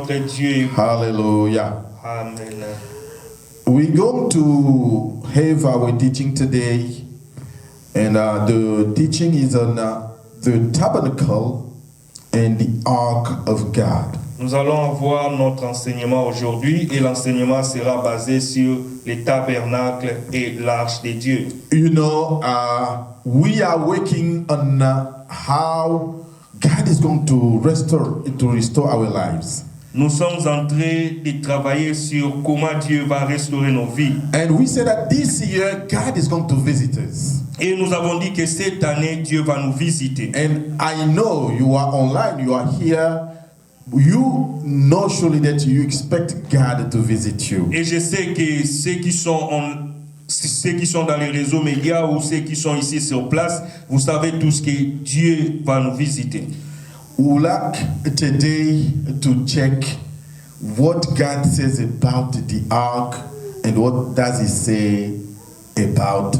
notre Dieu. Hallelujah. Amen. We're going to have our teaching today, and the teaching is on the tabernacle and the ark of God. Nous allons avoir notre enseignement aujourd'hui et l'enseignement sera basé sur les tabernacles et l'arche de Dieu. You know, we are working on how God is going to restore our lives. Nous sommes en train de travailler sur comment Dieu va restaurer nos vies. And we say that this year God is going to visit us. Et nous avons dit que cette année, Dieu va nous visiter. And I know you are online, you are here. You know surely that you expect God to visit you. Et je sais que ceux qui sont dans les réseaux médias ou ceux qui sont ici sur place, vous savez tous que Dieu va nous visiter. We would like today to check what God says about the ark and what does He say about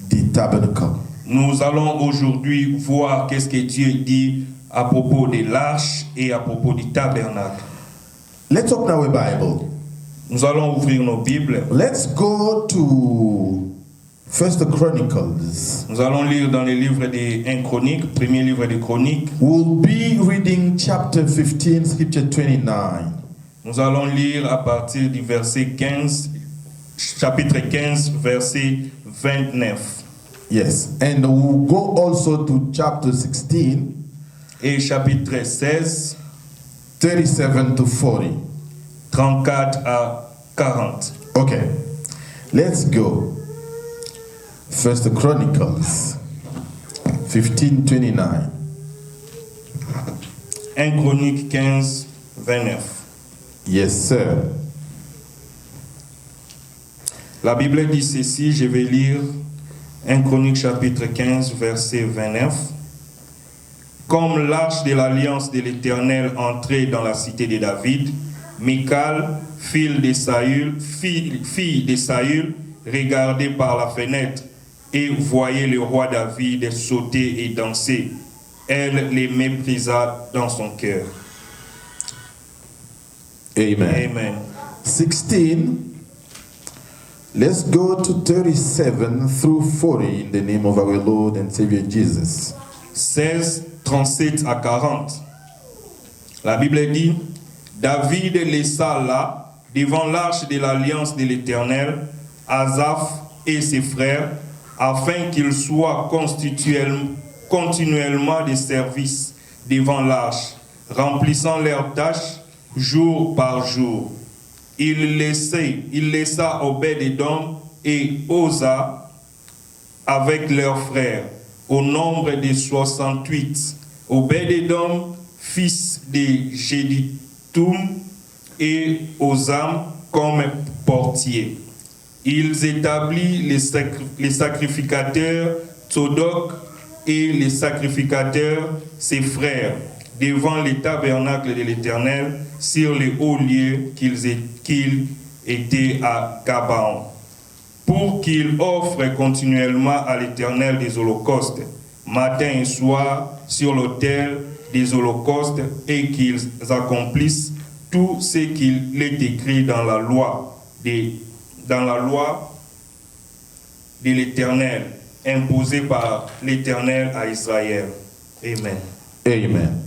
the tabernacle. Nous allons aujourd'hui voir qu'est-ce que Dieu dit à propos de l'arche et à propos du tabernacle. Let's open our Bible. Nous allons ouvrir nos Bibles. Let's go to First Chronicles. Nous allons lire dans les livres des 1 Chroniques, premier livre des Chroniques. We'll be reading chapter 15, scripture 29. Nous allons lire à partir du verset 15, chapitre 15, verset 29. Yes, and we'll go also to chapter 16. Et chapitre 16, 37 to 40. 34 à 40. Okay, let's go. First Chronicles 15:29. 1 Chronique 15, 29. Yes, sir. La Bible dit ceci, je vais lire 1 Chronique chapitre 15, verset 29. Comme l'arche de l'alliance de l'Éternel entrait dans la cité de David, Michal, fille de Saül, regardait par la fenêtre et voyait le roi David sauter et danser. Elle les méprisa dans son cœur. Amen. Amen. 16. Let's go to 37 through 40 in the name of our Lord and Savior Jesus. 16, 37 à 40. La Bible dit, David laissa là, devant l'arche de l'alliance de l'Éternel, Asaph et ses frères, afin qu'ils soient continuellement de service devant l'arche, remplissant leurs tâches jour par jour. Il laissa Obed-Édom et Osa avec leurs frères, au nombre de 68. Obed-Édom, fils de Jéduthun, et Osam comme portier. Ils établissent les sacrificateurs Tsodoc et les sacrificateurs ses frères devant les tabernacles de l'Éternel sur les hauts lieux qu'ils étaient à Gabaon, pour qu'ils offrent continuellement à l'Éternel des holocaustes, matin et soir, sur l'autel des holocaustes, et qu'ils accomplissent tout ce qu'il est écrit dans la loi de l'Éternel, imposée par l'Éternel à Israël. Amen. Amen.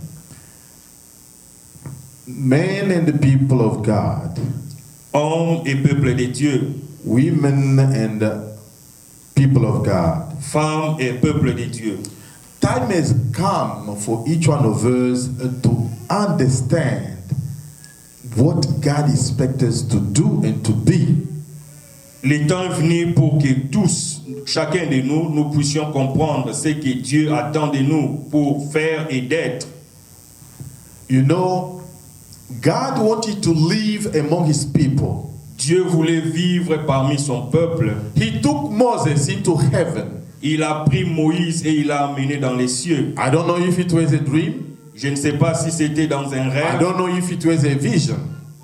Men and the people of God, Hommes et peuple de Dieu, women and people of God, femmes et peuple de Dieu. time has come for each one of us to understand what God expects us to do and to be. Le temps est venu pour que tous, chacun de nous, nous puissions comprendre ce que Dieu attend de nous pour faire et d'être. You know, God wanted to live among His people. Dieu voulait vivre parmi son peuple. He took Moses into heaven. Il a pris Moïse et il l'a amené dans les cieux. I don't know if it was a dream. Je ne sais pas si c'était dans un I rêve don't know if it was a vision.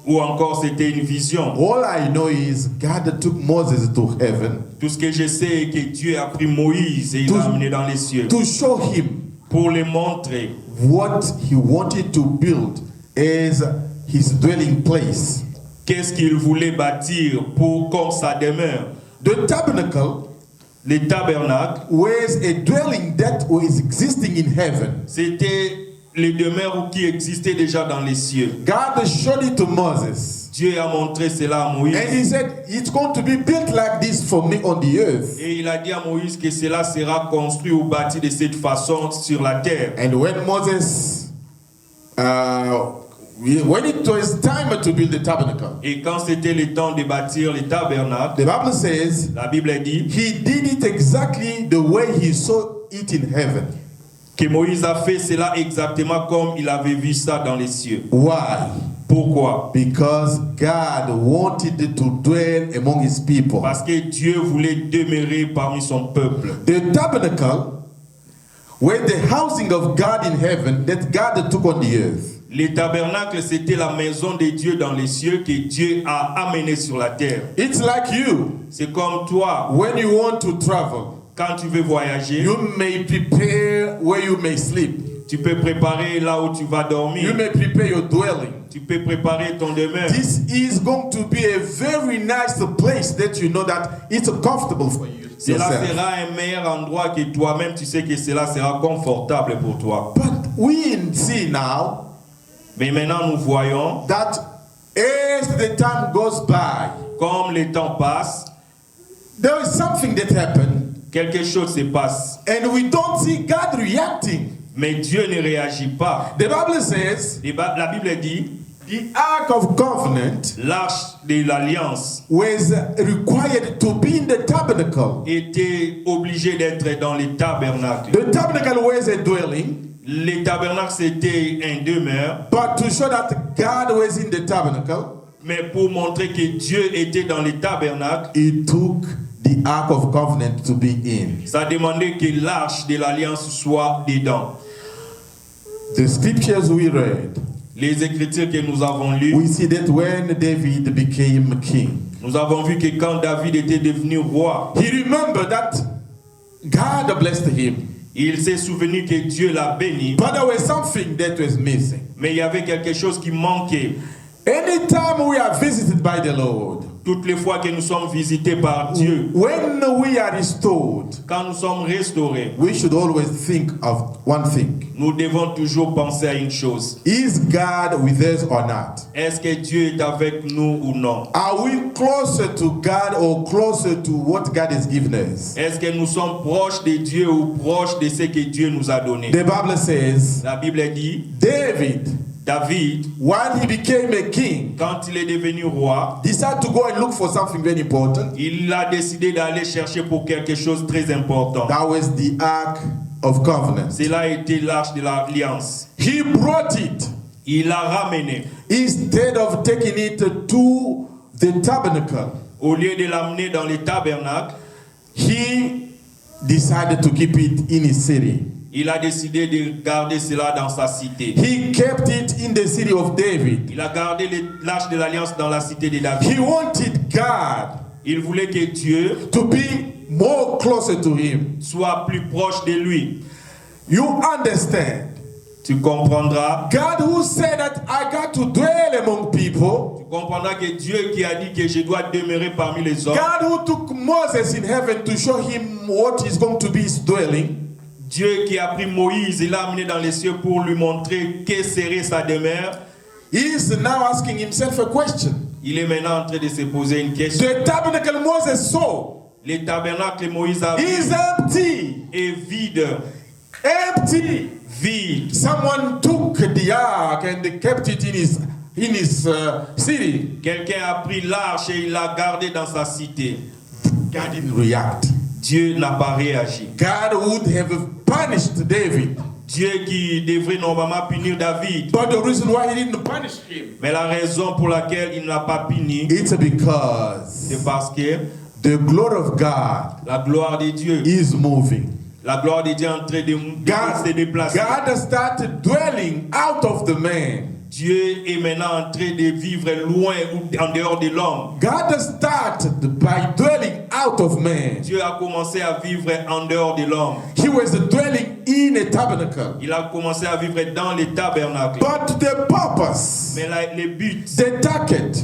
ou encore c'était une vision. All I know is God took Moses to heaven Tout ce que je sais est que Dieu a pris Moïse et il l'a amené dans les cieux to show him pour lui montrer what he wanted to build as his dwelling place. Qu'est-ce qu'il voulait bâtir comme sa demeure? The tabernacle Le tabernacle, was a dwelling that was existing in heaven. c'était les demeures qui existaient déjà dans les cieux. God showed it to Moses. Dieu a montré cela à Moïse. And he said, it's going to be built like this for me on the earth. Et il a dit à Moïse que cela sera construit ou bâti de cette façon sur la terre. And when Moses, when it was time to build the tabernacle, Et quand c'était le temps de bâtir le tabernacle, the Bible says, la Bible dit he did it exactly the way he saw it in heaven. que Moïse a fait cela exactement comme il avait vu ça dans les cieux. Why? Pourquoi? Because God wanted to dwell among his people. Parce que Dieu voulait demeurer parmi son peuple. The tabernacle was the housing of God in heaven that God took on the earth. Le tabernacle, c'était la maison de Dieu dans les cieux que Dieu a amené sur la terre. It's like you. C'est comme toi, When you want to travel, quand tu veux voyager, you may prepare where you may sleep. tu peux préparer là où tu vas You dormir. may prepare your dwelling. Tu peux préparer ton demeure. This is going to be a very nice place that you know that it's comfortable for you. Cela yourself. sera un meilleur endroit que toi-même, tu sais que cela sera confortable pour toi. But we see now Mais maintenant, nous voyons, that as the time goes by, comme le temps passe, there is something that happened, quelque chose se passe. and we don't see God reacting. Mais Dieu ne réagit pas. The Bible says La Bible dit, the Ark of Covenant l'arche de l'alliance was required to be in the tabernacle. était obligé d'être dans les tabernacles. The tabernacle was a dwelling, Les tabernacles, c'était un demeure, but to show that God was in the tabernacle, mais pour montrer que Dieu était dans les tabernacles, He took the Ark of Covenant to be in. ça demandait que l'arche de l'alliance soit dedans. The scriptures we read, Les écritures que nous avons lues, we see that when David became king, nous avons vu que quand David était devenu roi, he remembered that God blessed him. il s'est souvenu que Dieu l'a béni, But there was something that was missing. mais il y avait quelque chose qui manquait. Anytime we are visited by the Lord, Toutes les fois que nous sommes visités par Dieu, when we are restored, quand nous sommes restaurés, we should always think of one thing. nous devons toujours penser à une chose. Is God with us or not? Est-ce que Dieu est avec nous ou non? Are we closer to God or closer to what God has given us? Est-ce que nous sommes proches de Dieu ou proches de ce que Dieu nous a donné? The Bible says, La Bible dit, David, David, when he became a king, quand il est devenu roi, decided to go and look for something very important. il a décidé d'aller chercher pour quelque chose de très important. That was the Ark of Covenant. Cela a été l'arche de l'alliance. He brought it Il l'a ramené. instead of taking it to the tabernacle. Au lieu de l'amener dans les tabernacles, He decided to keep it in his city. il a décidé de garder cela dans sa cité. He kept it in the city of David. Il a gardé l'arche de l'alliance dans la cité de David. He wanted God Il voulait que Dieu to be more closer to him. soit plus proche de lui. You understand? Tu comprendras. God who said that I got to dwell among people. Tu comprendras que Dieu qui a dit que je dois demeurer parmi les hommes. God who took Moses in heaven to show him what is going to be his dwelling. Dieu qui a pris Moïse et l'a amené dans les cieux pour lui montrer quelle serait sa demeure. He is now asking himself a question. Il est maintenant en train de se poser une question. The tabernacle Moses saw Le tabernacle Moïse a vu is empty. est vide. Empty. Vide. Someone took the ark and kept it in his city. Quelqu'un a pris l'arche et il l'a gardé dans sa cité. God didn't react. Dieu n'a pas réagi. God would have punished David. Dieu qui devrait normalement punir David. But the reason why he didn't punish him, Mais la raison pour laquelle il n'a pas puni, it's because c'est parce que the glory of God la gloire de Dieu, is moving. la gloire de Dieu est en train de se déplacer. God started dwelling out of the man. Dieu est maintenant en train de vivre loin ou en dehors de l'homme. God started by dwelling out of man. Dieu a commencé à vivre en dehors de l'homme. He was dwelling in a tabernacle. Il a commencé à vivre dans les tabernacles. But the purpose, Mais les buts, the target,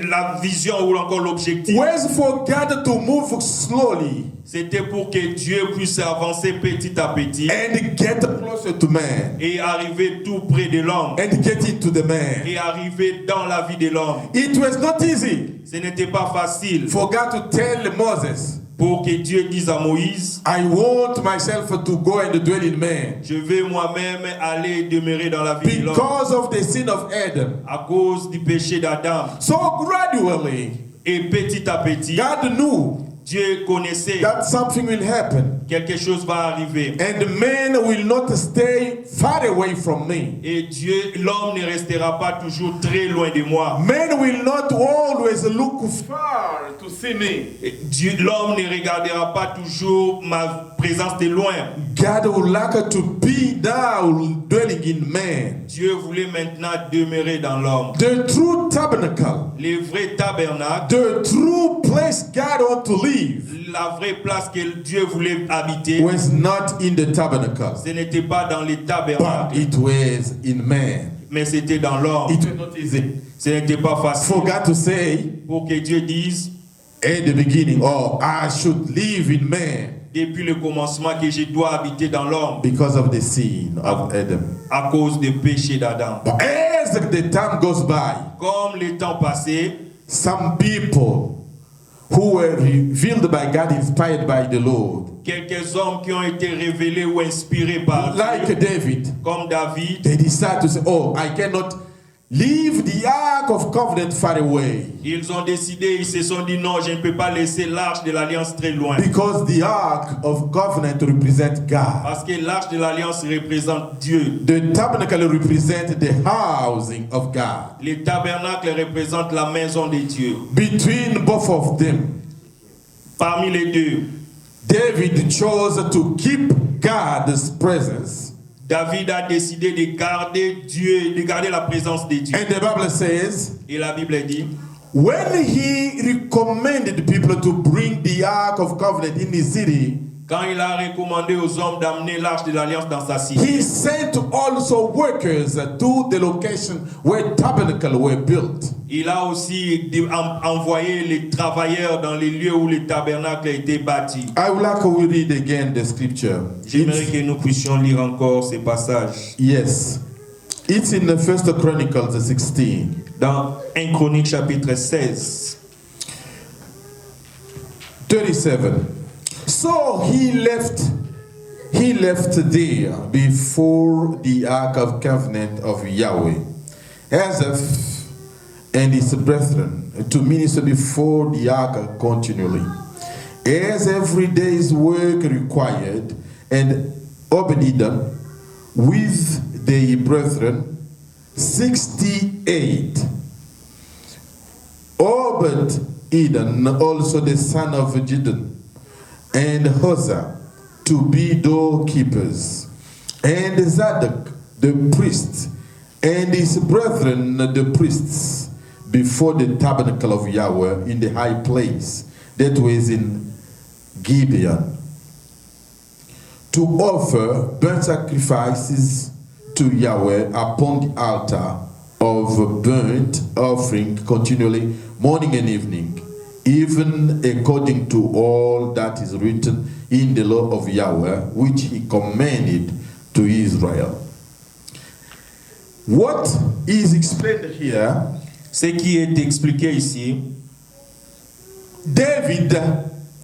la vision ou encore l'objectif, was for God to move slowly c'était pour que Dieu puisse avancer petit à petit and get closer to man et arriver tout près de l'homme and get into the man. et arriver dans la vie de l'homme. It was not easy Ce n'était pas facile for God to tell Moses, pour que Dieu dise à Moïse, I want myself to go and dwell in man. je vais moi-même aller demeurer dans la vie de l'homme Because of the sin of Adam. à cause du péché d'Adam. So gradually, Et petit à petit, God knew Dieu connaissait that something will happen. quelque chose va arriver. And man will not stay far away from me. Et Dieu, l'homme ne restera pas toujours très loin de moi. Man will not always look far to see me. Et Dieu, l'homme ne regardera pas toujours ma présence de loin. God would like to be now dwelling in man. Dieu voulait maintenant demeurer dans l'homme. The true tabernacle, Les vrais tabernacles, the true place God ought to live, la vraie place que Dieu voulait habiter, was not in the tabernacle, ce n'était pas dans les but tabernacles, it was in man. mais c'était dans l'homme. It was not easy Ce n'était pas facile for God to say pour que Dieu dise, at the beginning, oh, I should live in man depuis le commencement, que je dois habiter dans l'homme because of the sin of Adam. à cause du péché d'Adam. But as the time goes by, Comme le temps passé, some people who were revealed by God, inspired by the Lord, quelques hommes qui ont été révélés ou inspirés par Dieu, like David, comme David, they decide to say, oh, I cannot leave the Ark of Covenant far away ils ont décidé, ils se sont dit non, je ne peux pas laisser l'arche de l'alliance très loin. because the Ark of Covenant represents God. Parce que l'arche de l'alliance représente Dieu. The tabernacle represents the housing of God. Les tabernacles représentent la maison de Dieu. Between both of them, Parmi les deux, David chose to keep God's presence. David a décidé de garder Dieu, de garder la présence de Dieu. And the Bible says, Et la Bible dit, when he recommended people to bring the Ark of Covenant in his city, quand il a recommandé aux hommes d'amener l'arche de l'alliance dans sa cité, he sent also workers to the location where tabernacle were built. il a aussi envoyé les travailleurs dans les lieux où les tabernacles étaient bâtis. I would like to read again the scripture. J'aimerais que nous puissions lire encore ces passages. Yes. It's in the First Chronicles 16. Dans 1 Chronique chapitre 16. 37. So he left there before the Ark of Covenant of Yahweh, Asaph and his brethren, to minister before the Ark continually, as every day's work required, and Obed-Edom with the brethren, 68. Obed-Edom, also the son of Gideon, and Hosea, to be doorkeepers, and Zadok, the priest, and his brethren, the priests, before the tabernacle of Yahweh in the high place that was in Gibeon, to offer burnt sacrifices to Yahweh upon the altar of burnt offering continually, morning and evening, even according to all that is written in the law of Yahweh, which he commanded to Israel. What is explained here, Ce qui est expliqué ici, David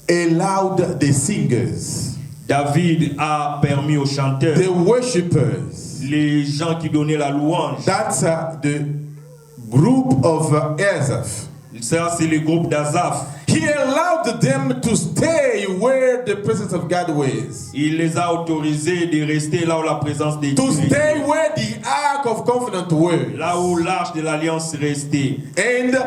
allowed the singers, David a permis aux chanteurs, the worshippers, les gens qui donnaient la louange, that's the group of Asaph. ça c'est le groupe d'Azaph, He allowed them to stay where the presence of God was. il les a autorisés de rester là où la présence de To Dieu stay était, where the Ark of Covenant was. là où l'arche de l'alliance restait. And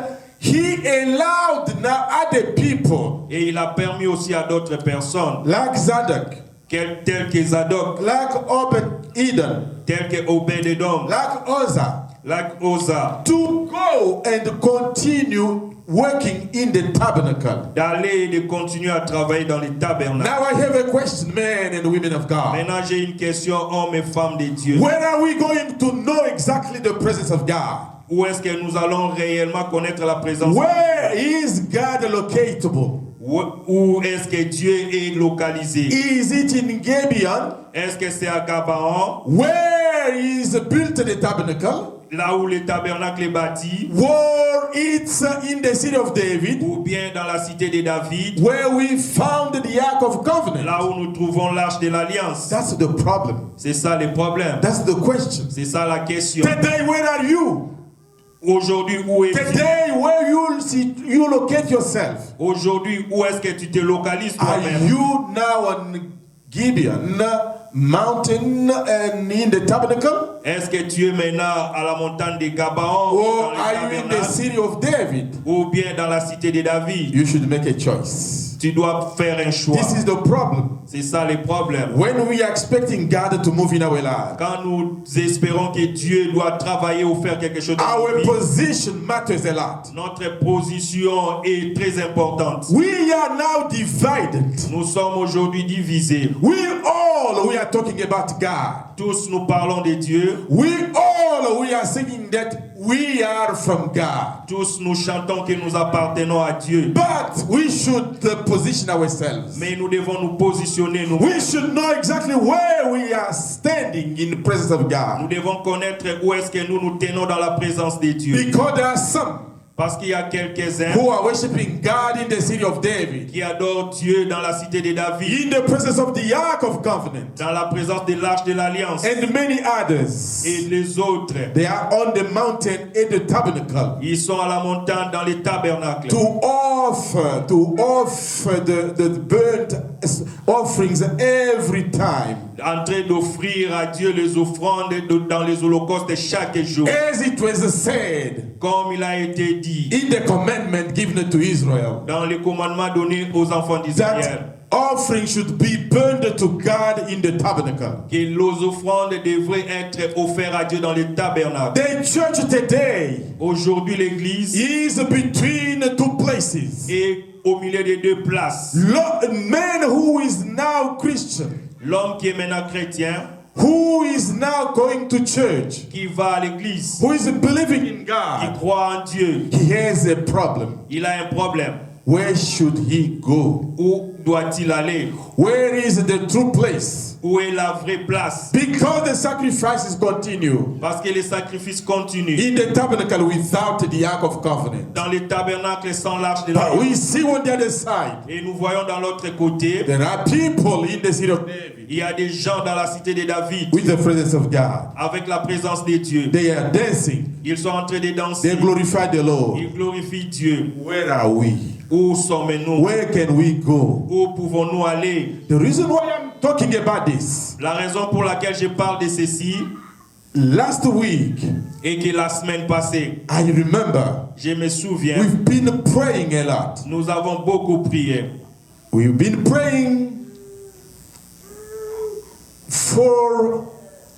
he allowed now other people, Et il a permis aussi à d'autres personnes, like Zadok, tel que Zadok, like Obed-Edom, tel que Obed-Edom, like Uzzah, like Oza, to go and continue working in the tabernacle. d'aller et de continuer à travailler dans les tabernacles. Now I have a question, men and women of God. Maintenant, j'ai une question, hommes et femmes de Dieu. When are we going to know exactly the presence of God? Où est-ce que nous allons réellement connaître la présence? Where is God locatable? Où est-ce que Dieu est localisé? Is it in Gibeon? Est-ce que c'est à Gabaon, Where is built the tabernacle? là où le tabernacle est bâti, Or it's in the city of David, ou bien dans la cité de David, where we found the Ark of Covenant? là où nous trouvons l'arche de l'Alliance? That's the problem. C'est ça le problème. That's the question. C'est ça la question. Today, where are you? Aujourd'hui, où es-tu? Today, where you locate yourself? Aujourd'hui, où est-ce que tu te localises Are toi-même? you now on Gibeon mountain and in the tabernacle? Est-ce que tu es maintenant à la montagne de Gabaon, Or dans are le you in the tabernacle, city of David? ou bien dans la cité de David? You should make a choice. Tu dois faire un choix. This is the problem. C'est ça le problème. When we are expecting God to move in our life, Quand nous espérons que Dieu doit travailler ou faire quelque chose dans our notre vie, position matters a lot. notre position est très importante. We are now divided. Nous sommes aujourd'hui divisés. We are talking about God. Tous nous parlons de Dieu. We are singing that we are from God. Tous nous chantons que nous appartenons à Dieu. But we should position ourselves. Mais nous devons nous positionner. We should know exactly where we are standing in the presence of Nous God. devons connaître où est-ce que nous nous tenons dans la présence de Dieu. Because there are some Parce qu'il y a quelques-uns who are worshiping God in the city of David, qui adorent Dieu dans la cité de David, in the presence of the Ark of Covenant, dans la présence de l'arche de l'Alliance, and many others. et les autres. They are on the mountain in the tabernacle Ils sont à la montagne dans les tabernacles to offer the burnt offerings every time, en train d'offrir à Dieu les offrandes dans les holocaustes chaque jour. as it was said Comme il a été dit in the commandment given to Israel, dans les commandements donnés aux enfants d'Israël, that offering should be burned to God in the tabernacle. que les offrandes devraient être offertes à Dieu dans les tabernacles. The church today Aujourd'hui, l'Église is between two places. est au milieu des deux places. Man who is now Christian, L'homme qui est maintenant chrétien, who is now going to church, qui va à l'église, who is believing in qui God, croit en Dieu, he has a problem. il a un problème. Where should he go? Où doit-il aller? Where is the true place? Où est la vraie place? Because the sacrifices continue Parce que les sacrifices continuent. in the tabernacle without the Ark of Covenant. Dans les tabernacles sans l'arche de But l'Alliance. we see on the other side, Et nous voyons dans l'autre côté, there are people in the city of David il y a des gens dans la cité de David with the presence of God. avec la présence de Dieu. They are dancing. Ils sont en train de They danser. glorify the Lord. Ils glorifient Dieu. Where are we? Où sommes-nous? Where can we go? Où pouvons-nous aller? The reason why I'm talking about this, La raison pour laquelle je parle de ceci last week, est que la semaine passée, I remember je me souviens, we've been praying a lot. nous avons beaucoup prié. We've been praying for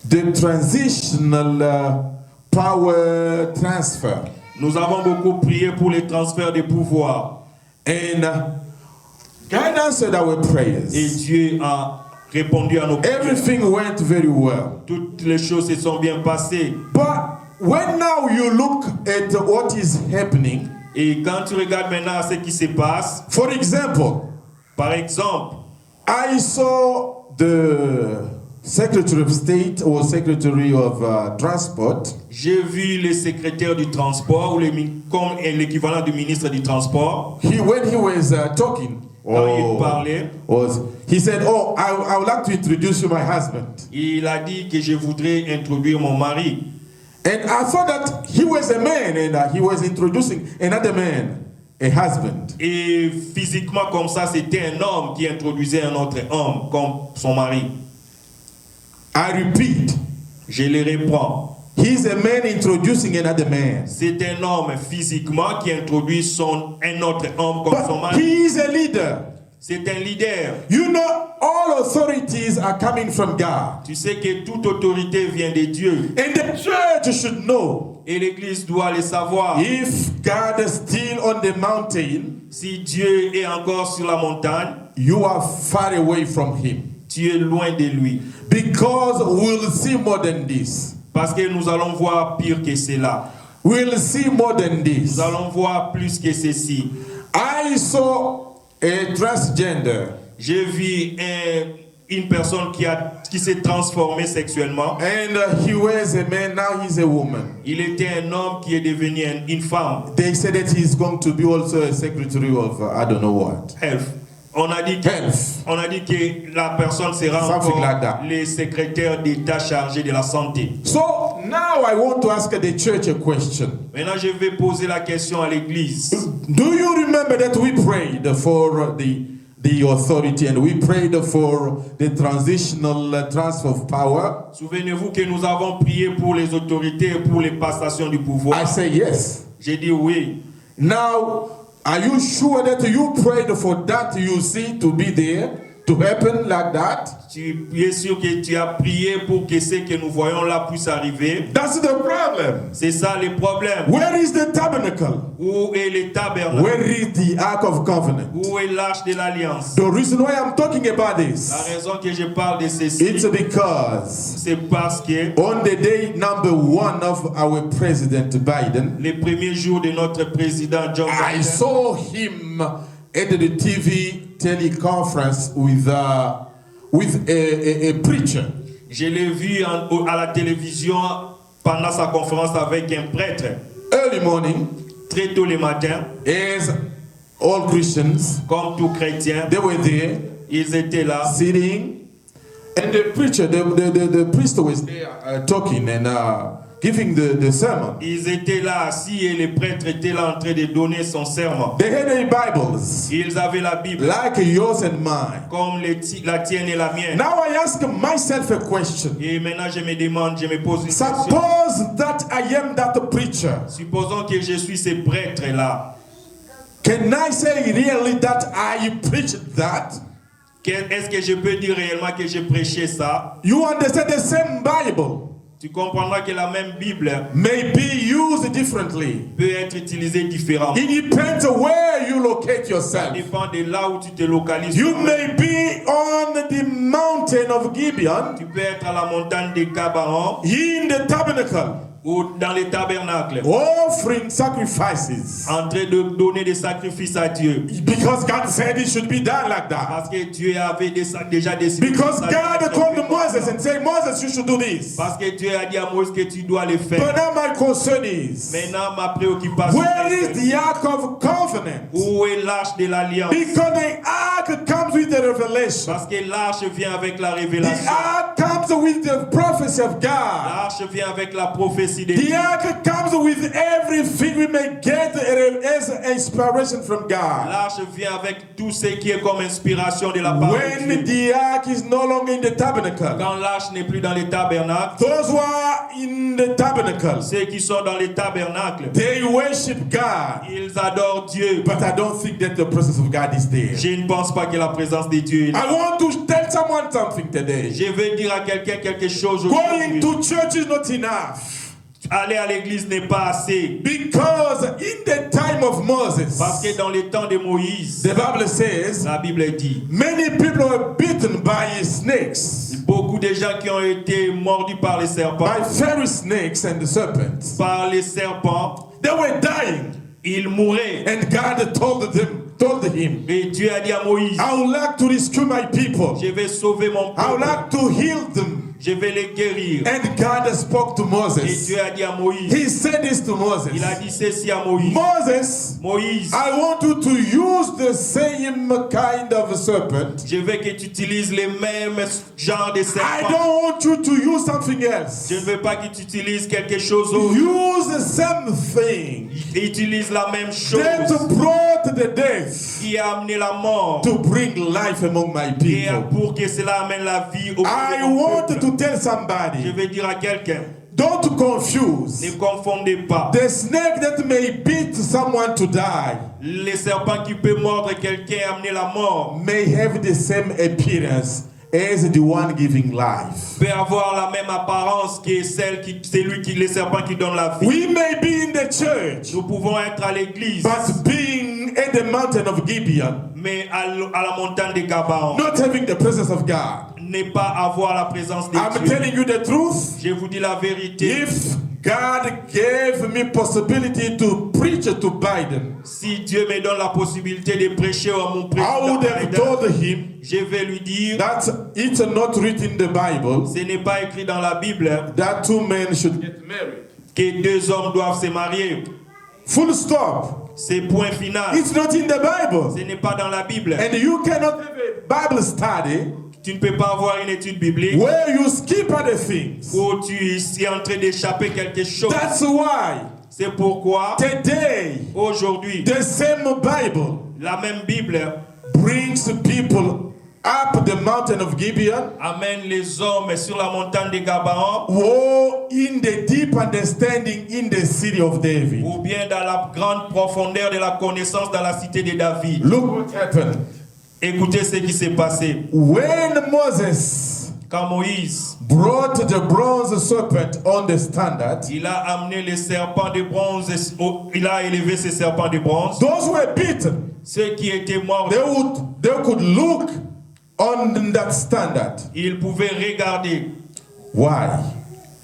the transitional power transfer. Nous avons beaucoup prié pour les transferts de pouvoir. And God answered our Et prayers. Dieu a répondu à nos prières. Everything went very well. Toutes les choses se sont bien passées. But when now you look at what is happening, Et quand tu regardes maintenant ce qui se passe, for example, par exemple, I saw the Secretary of State or Secretary of Transport j'ai vu le secrétaire du transport, ou comme l'équivalent du ministre du transport, when he was talking, quand il parlait, he said, "Oh, I would like to introduce you my husband." il a dit que je voudrais introduire mon mari. And I thought that he was a man and he was introducing another man, a husband. Et physiquement comme ça, c'était un homme qui introduisait un autre homme comme son mari. I repeat, Je le reprends. he's a man introducing another man. C'est un homme physiquement qui introduit un autre homme comme son But mari. he is a leader. C'est un leader. You know, all authorities are coming from God. Tu sais que toute autorité vient de Dieu. And the church should know, Et l'Église doit le savoir. if God is still on the mountain, Si Dieu est encore sur la montagne, you are far away from him. tu es loin de lui. Because we'll see more than this. Parce que nous allons voir pire que cela. We'll see more than this. Nous allons voir plus que ceci. I saw a transgender, J'ai vu une personne qui s'est transformée sexuellement. and he was a man, now he's a woman. Il était un homme qui est devenu une femme. They said that he's going to be also a secretary of I don't know what. Health. On a dit que la personne sera Something encore like that. le secrétaire d'État chargé de la santé. So now I want to ask the church a question. Maintenant, je vais poser la question à l'Église. Do you remember that we prayed for the authority and we prayed for the transitional transfer of power? Souvenez-vous que nous avons prié pour les autorités et pour les passations du pouvoir. I say yes. J'ai dit oui. Now, are you sure that you prayed for that you see to be there, to happen like that? Tu es sûr que tu as prié pour que ce que nous voyons là puisse arriver. That's the problem. C'est ça le problème. Where is the tabernacle? Où est le tabernacle? Where is the Ark of Covenant? Où est l'arche de l'alliance? The reason why I'm talking about La this, raison que je parle de ceci, it's because c'est parce que on the day number 1 of our President Biden, les premiers jours de notre président Joe I Biden, saw him at the TV teleconference with a preacher. je l'ai vu à la télévision pendant sa conférence avec un prêtre. Early morning, Très tôt le matin, as all Christians, comme tout chrétien, they were there ils étaient là. sitting, and the preacher, the priest was there talking and giving the sermon. Ils étaient là assis et le prêtre était là en train de donner son serment. They had their Bibles, Ils avaient la Bible like yours and mine. comme la tienne et la mienne. Now I ask myself a question. Et maintenant je me pose une question. Suppose that I am that preacher. Supposons que je suis ce prêtre-là. Can I say really that I preached that? Est-ce que je peux dire réellement que j'ai prêché ça? You understand the same Bible Tu comprendras que la même Bible may be used differently. peut être utilisée différemment. It depends where you locate Ça yourself. dépend de là où tu te localises. You may be on the mountain of Gibeon, Tu peux être à la montagne des Cabarons in the tabernacle, ou dans les tabernacles offering sacrifices. en train de donner des sacrifices à Dieu. Because God said it should be done like that. Parce que Dieu avait déjà décidé. Because God told Moses and said, Moses, you should do this. Parce que Dieu a dit à Moïse que tu dois le faire. But now my concern is, Maintenant, ma préoccupation where is est the Ark of Covenant? où est l'arche de l'alliance? Because the Ark comes with the revelation. Parce que l'arche vient avec la The révélation. Ark comes with the prophecy of God. L'arche vient avec la prophétie de The Dieu. Ark comes with everything we may get as inspiration from God. L'arche vient avec tout ce qui est comme inspiration de la part de When Dieu. the Ark is no longer in the tabernacle, Quand l'arche n'est plus dans les tabernacles, those who are in the tabernacle, ceux qui sont dans les tabernacles, they worship God. ils adorent Dieu. But I don't think that the presence of God is there. Je ne pense pas que la présence de Dieu est là. I want to tell someone something today. Je vais dire à quelqu'un quelque chose Going aujourd'hui. to church is not enough. Aller à l'église n'est pas assez. Because in the time of Moses, Parce que dans les temps de Moïse, the Bible says, la Bible dit, many people were bitten by snakes, beaucoup de gens qui ont été mordus par les serpents, by fairy snakes and the serpents. par les serpents, They were dying. ils mouraient. And God told him, Et Dieu a dit à Moïse, I would like to rescue my people. je vais sauver mon I would peuple, like to heal them. je vais les guérir. And God spoke to Et Moses. Dieu a dit à Moïse, He said this to Moses. il a dit ceci à Moïse, Moses, Moïse, I want you to use the same kind of serpent. je veux que tu utilises les mêmes genres de I serpents. don't want you to use something else. Je ne veux pas que tu utilises quelque chose d'autre. Use the same thing Utilise la même chose that brought the death qui a amené la mort to bring life among my et people. pour que cela amène la vie au milieu I de mon want peuple. to tell Je somebody, vais dire à quelqu'un, Don't confuse Ne confondez pas. the snake that may beat someone to die Les serpents qui peuvent mordre quelqu'un et amener la mort may have the same appearance as the one giving life. peut avoir la même apparence que les serpents qui donnent la vie. We may be in the church, Nous pouvons être à l'église, but being at the mountain of Gibeon, mais à la montagne de Gabaon, not having the presence of God. n'est pas avoir la présence de I'm Dieu. telling you the truth. Je vous dis la vérité. If God gave me possibility to preach to Biden, Si Dieu me donne la possibilité de prêcher à mon I président would have Biden, told him je vais lui dire, that it's not written in the Bible ce n'est pas écrit dans la Bible that two men should get married. que deux hommes doivent se marier. Full stop. C'est point final. It's not in the Bible. Ce n'est pas dans la Bible. And you cannot have a Bible study Tu ne peux pas avoir une étude biblique where you skip other things. où tu es en train d'échapper quelque chose. That's why C'est pourquoi today aujourd'hui, the same Bible la même Bible brings people up the mountain of Gibeon, amène les hommes sur la montagne de Gabaon or in the deep understanding in the city of David. ou bien dans la grande profondeur de la connaissance dans la cité de David. Look what happened. Écoutez ce qui s'est passé. When Moses Quand Moïse, brought the bronze serpent on the standard, il a amené les serpents de bronze, il a élevé ces serpents de bronze. those were beaten. Ceux qui étaient morts, They could look on that standard. ils pouvaient regarder. Why?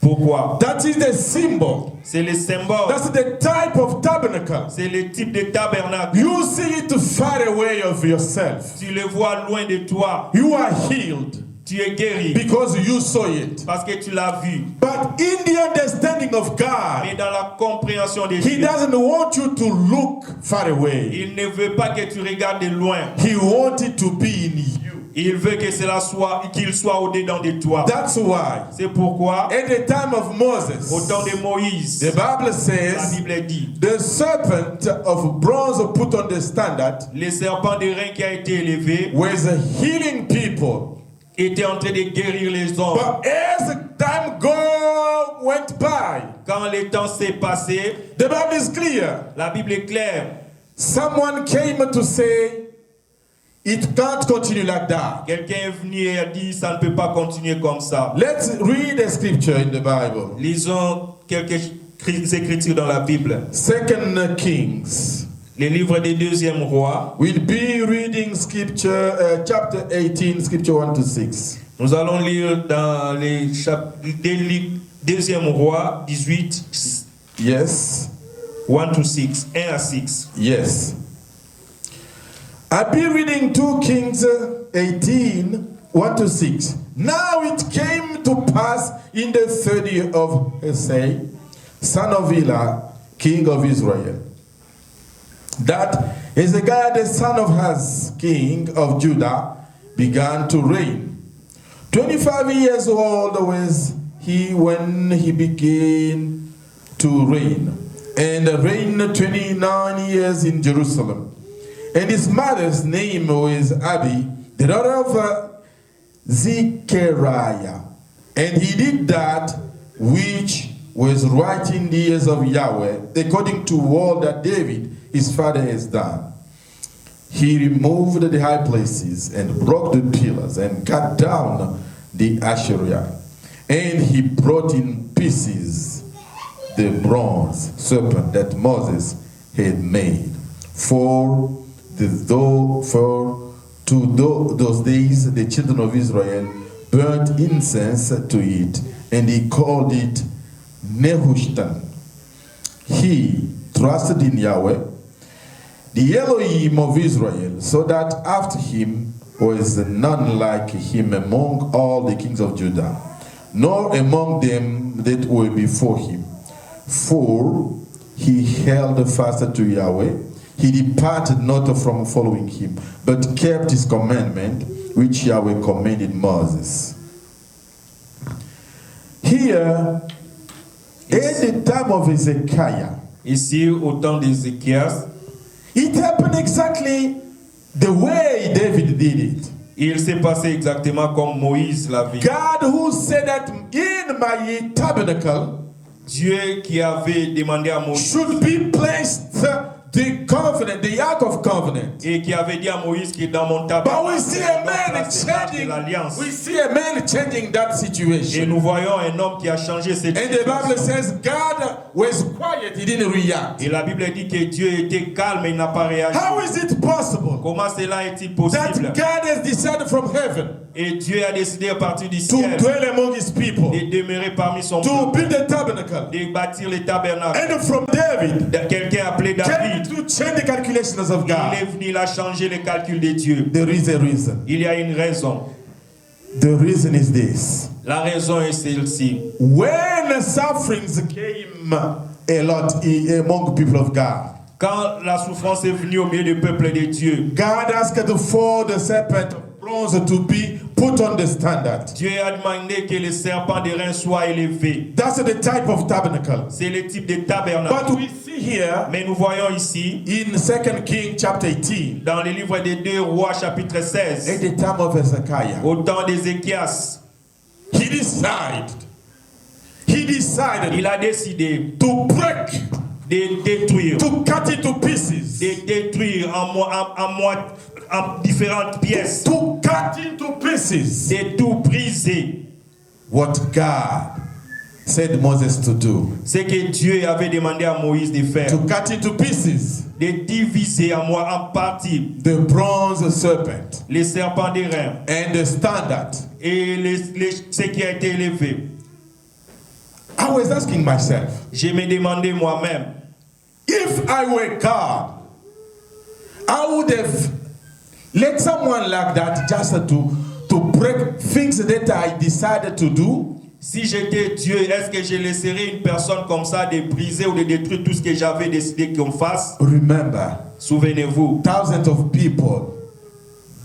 Pourquoi? That is the symbol. C'est le symbole. That's the type of tabernacle. C'est le type de tabernacle. You see it far away of yourself. Tu le vois loin de toi. You are healed Tu es guéri because you saw it. parce que tu l'as vu. But in the understanding of God, Mais dans la compréhension de He Dieu, doesn't want you to look far away. il ne veut pas que tu regardes de loin. He wants it to be in you. Il veut que cela soit, qu'il soit au-dedans de toi. That's why C'est pourquoi, at the time of Moses, au temps de Moïse, the Bible la says Bible dit, the serpent of bronze put on the standard les serpents de rein qui a été élevé was healing people. était en train de guérir les hommes. But as time went by, Quand le temps s'est passé, the Bible is clear. la Bible est claire. Someone came to say, it can't continue like that. Quelqu'un est venu et a dit, ça ne peut pas continuer comme ça. Let's read the scripture in the Bible. Lisons quelques écritures dans la Bible. 2 Kings. Les livres des deuxièmes rois. We'll be reading scripture, chapter 18, scripture 1 to 6. Nous allons lire dans les deuxièmes rois 18, Yes. 1 to 6, 1 à 6. Yes. I'll be reading 2 Kings 18, 1 to 6. Now it came to pass in the 3rd year of Hosea, son of Elah, king of Israel, that Hezekiah the son of Ahaz, king of Judah, began to reign. 25 years old was he when he began to reign, and reigned 29 years in Jerusalem. And his mother's name was Abi, the daughter of Zechariah. And he did that which was right in the ears of Yahweh, according to all that David, his father, has done. He removed the high places and broke the pillars and cut down the Asherah. And he brought in pieces the bronze serpent that Moses had made. For those days the children of Israel burnt incense to it, and he called it Nehushtan. He trusted in Yahweh, the Elohim of Israel, so that after him was none like him among all the kings of Judah, nor among them that were before him. For he held fast to Yahweh. He departed not from following him, but kept his commandment, which Yahweh commanded Moses. Here, at the time of Hezekiah, Ici, au temps d'Ézéchias, it happened exactly the way David did it. il s'est passé exactement comme Moïse l'a vu. God who said that in my tabernacle, Dieu qui avait demandé à Moïse should be placed the covenant, the Ark of Covenant. et qui avait dit à Moïse qui est dans mon But tabernacle, we see a man c'est l'arche de changing. l'alliance. We see a man changing that Et situation. nous voyons un homme qui a changé cette And the Bible situation. says God was quiet, he didn't react. Et la Bible dit que Dieu était calme et il n'a pas réagi. How is it possible Comment cela est-il that possible? God has decided from heaven Et Dieu a décidé à partir du to ciel dwell among his people, de demeurer parmi son to peuple, build a tabernacle? de bâtir les tabernacles. And from David, Quelqu'un appelé came David, to change the calculations of il God. est venu, il a changé les calculs de Dieu. There is a reason. Il y a une raison. The reason is this. La raison est celle-ci. When sufferings came a lot among people of God, Quand la souffrance est venue au milieu du peuple de Dieu, God asked for the serpent of bronze to be put on the standard. Dieu a demandé que le serpent de rein soit élevé. That's the type of tabernacle. C'est le type de tabernacle. But we see here Mais nous voyons ici, in 2 Kings chapter 18, dans le livre des 2 Rois chapitre at 16, the time of Hezekiah, au temps d'Ézéchias, he decided il a décidé to break, de détruire, to cut into pieces, de détruire en différentes pièces, to cut into pieces de tout briser. what God said Moses to do. Ce que Dieu avait demandé à Moïse de faire, To cut into pieces de diviser en partie the bronze serpent les serpents des reins and the standard. et ce qui a été élevé. I was asking myself, Je me demandais moi-même, if I were God, I would have let someone like that just to break things that I decided to do. si j'étais Dieu, est-ce que je laisserais une personne comme ça de briser ou de détruire tout ce que j'avais décidé qu'on fasse? Remember, Souvenez-vous, thousands of people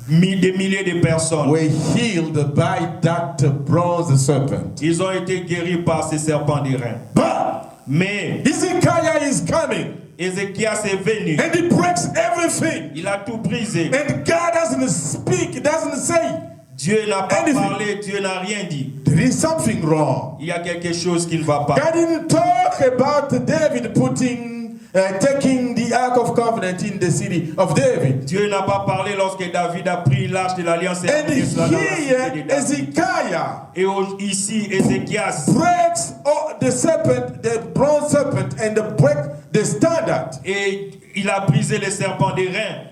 des milliers de personnes, were healed by that bronze serpent. ils ont été guéris par ces serpents des reins. But Mais Hezekiah is coming Ézéchias est venu, and he breaks everything. il a tout brisé. And God doesn't speak, doesn't say. Dieu n'a pas Anything. parlé, Dieu n'a rien dit. There is something wrong. Il y a quelque chose qui ne va pas. God didn't talk about David taking the Ark of Covenant in the city of David. Dieu n'a pas parlé lorsque David a pris l'arche de l'alliance et a And mis cela dans la cité de here, David. Hezekiah Et ici, Ézéchias, breaks the serpent, the bronze serpent, and break the standard. et il a brisé les serpents des reins.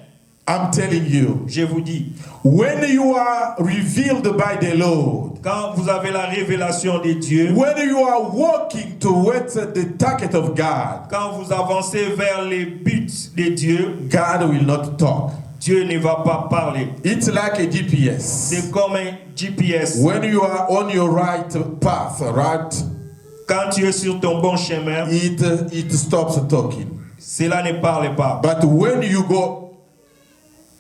I'm telling you, Je vous dis, when you are revealed by the Lord, quand vous avez la révélation de Dieu, when you are walking towards the target of God, quand vous avancez vers les buts de Dieu, God will not talk. Dieu ne va pas parler. It's like a GPS. C'est comme un GPS. When you are on your right path, right, Quand tu es sur ton bon chemin, it stops talking. cela ne parle pas. But when you go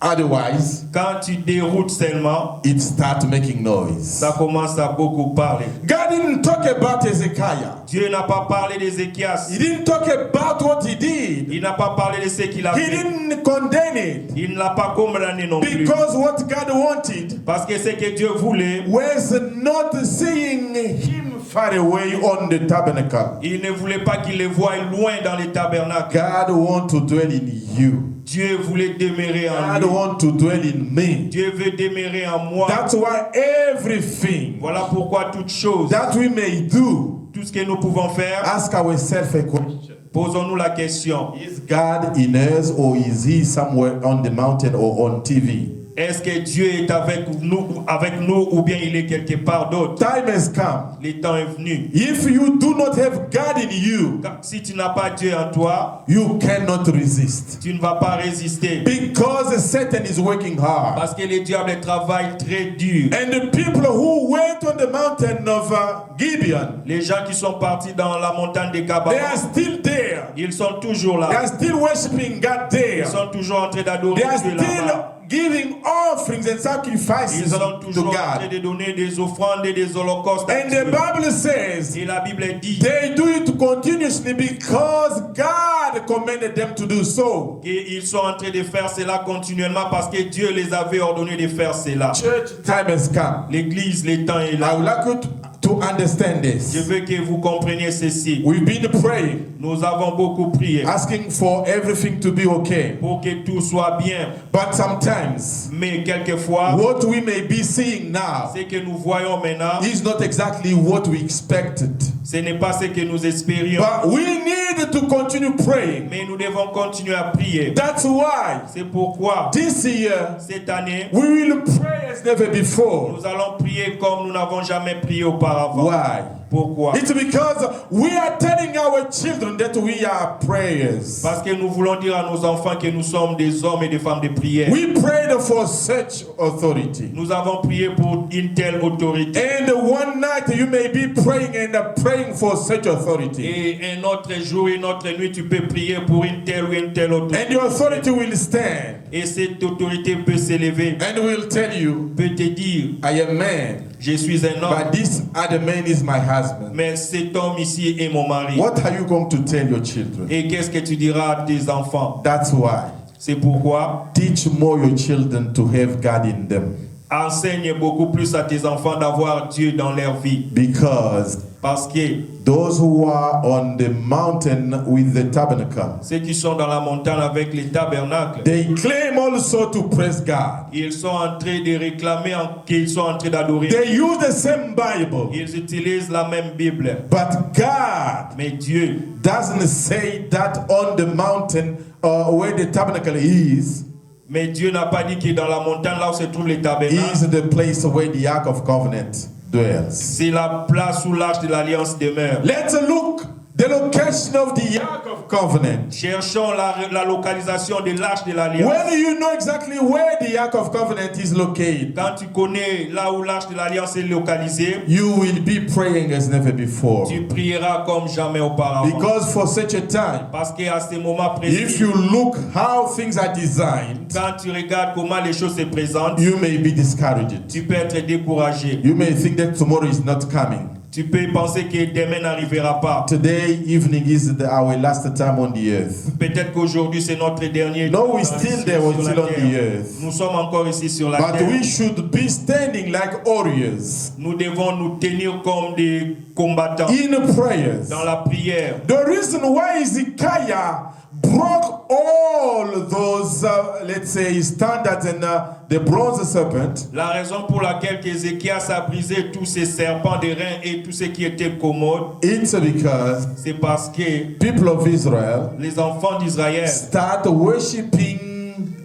otherwise, Quand tu déroutes seulement, it starts making noise. ça commence à beaucoup parler. God didn't talk about Hezekiah. Dieu n'a pas parlé d'Ézéchias. He didn't talk about what he did. Il n'a pas parlé de ce qu'il a He fait. didn't condemn it. Il ne l'a pas condamné non plus. Because what God wanted Parce que ce que Dieu voulait, was not seeing him far away on the tabernacle. il ne voulait pas qu'il les voie loin dans les tabernacles. God wants to dwell in you. Dieu voulait demeurer en God lui. wants to dwell in me. Dieu veut demeurer en moi. That's why everything Voilà pourquoi toute chose, that we may do, tout ce que nous pouvons faire, ask ourselves a question. posons-nous la question. Is God in us, or is he somewhere on the mountain or on TV? Est-ce que Dieu est avec nous ou bien il est quelque part d'autre? Time has come. Le temps est venu. If you do not have God in you, Si tu n'as pas Dieu en toi, you cannot resist. tu ne vas pas résister. Because Satan is working hard. Parce que le diable travaille très dur. And the people who went on the mountain of Gibeon, Les gens qui sont partis dans la montagne de they are Gabaon, still there. ils sont toujours They là. are still worshiping God there. Ils sont toujours en train d'adorer They are Dieu still là-bas. giving offerings and sacrifices Ils sont to toujours en train God. de donner des offrandes et des holocaustes à And the Dieu. Bible says Et la Bible dit they do it continuously because God commanded them to do so. qu'ils sont en train de faire cela continuellement parce que Dieu les avait ordonné de faire cela. Church, time has come. L'église, le temps est I là. would like you to understand Je this. veux que vous compreniez ceci. We've been praying, Nous avons beaucoup prié asking for everything to be okay. pour que tout soit bien. But sometimes, Mais quelquefois, what we may be seeing now ce que nous voyons maintenant, is not exactly what we expected. ce n'est pas ce que nous espérions. But we need to continue praying. Mais nous devons continuer à prier. That's why C'est pourquoi, this year cette année, we will pray as never before. nous allons prier comme nous n'avons jamais prié auparavant. Why? Pourquoi? It's because we are telling our children that we are prayers. Parce que nous voulons dire à nos enfants que nous sommes des hommes et des femmes de prière. We prayed for such authority. Nous avons prié pour une telle autorité. And one night you may be praying and praying for such authority. Et un autre jour, une autre nuit, tu peux prier pour une telle ou une telle autorité. And the authority will stand Et cette autorité peut s'élever, and will tell you, peut te dire, I am man, je suis un homme, but this other man is my husband. mais cet homme ici est mon mari. What are you going to tell your children? Et qu'est-ce que tu diras à tes enfants? That's why. C'est pourquoi Teach more your children to have God in them. enseigne beaucoup plus à tes enfants d'avoir Dieu dans leur vie. Because Parce que those who are on the mountain with the tabernacle, ceux qui sont dans la montagne avec les tabernacles, they claim also to praise God. ils sont en train de réclamer qu'ils sont en train d'adorer. They use the same Bible, Ils utilisent la même Bible. but God Mais Dieu doesn't say that on the mountain where the tabernacle is n'a pas dit que dans la montagne là où se trouvent les tabernacles, is the place where the Ark of Covenant dwells. c'est la place où l'arche de l'alliance demeure. Let's look the location of the Ark of Covenant. Cherchons la localisation de l'arche de l'alliance. When you know exactly where the Ark of Covenant is located, Quand tu connais là où l'arche de l'alliance est localisée, you will be praying as never before. tu prieras comme jamais auparavant. Because for such a time, Parce qu'à ce moment if précis, you look how things are designed, quand tu regardes comment les choses se présentent, you may be discouraged. tu peux être découragé. You may think that tomorrow is not coming. Tu peux penser que demain n'arrivera pas. Today evening is our last time on the earth. Peut-être qu'aujourd'hui c'est notre dernier No, jour we're still there, we're sur la still on the terre. earth. Nous sommes encore ici sur la But terre. we should be standing like warriors Nous devons nous tenir comme des combattants in prayers. dans la prière. The reason why Hezekiah broke all those, let's say, standards and the bronze serpent La raison pour laquelle Ézéchias a brisé tous ces serpents de reins et tout ce qui était commode, it's because c'est parce que people of Israel les enfants d'Israël start worshiping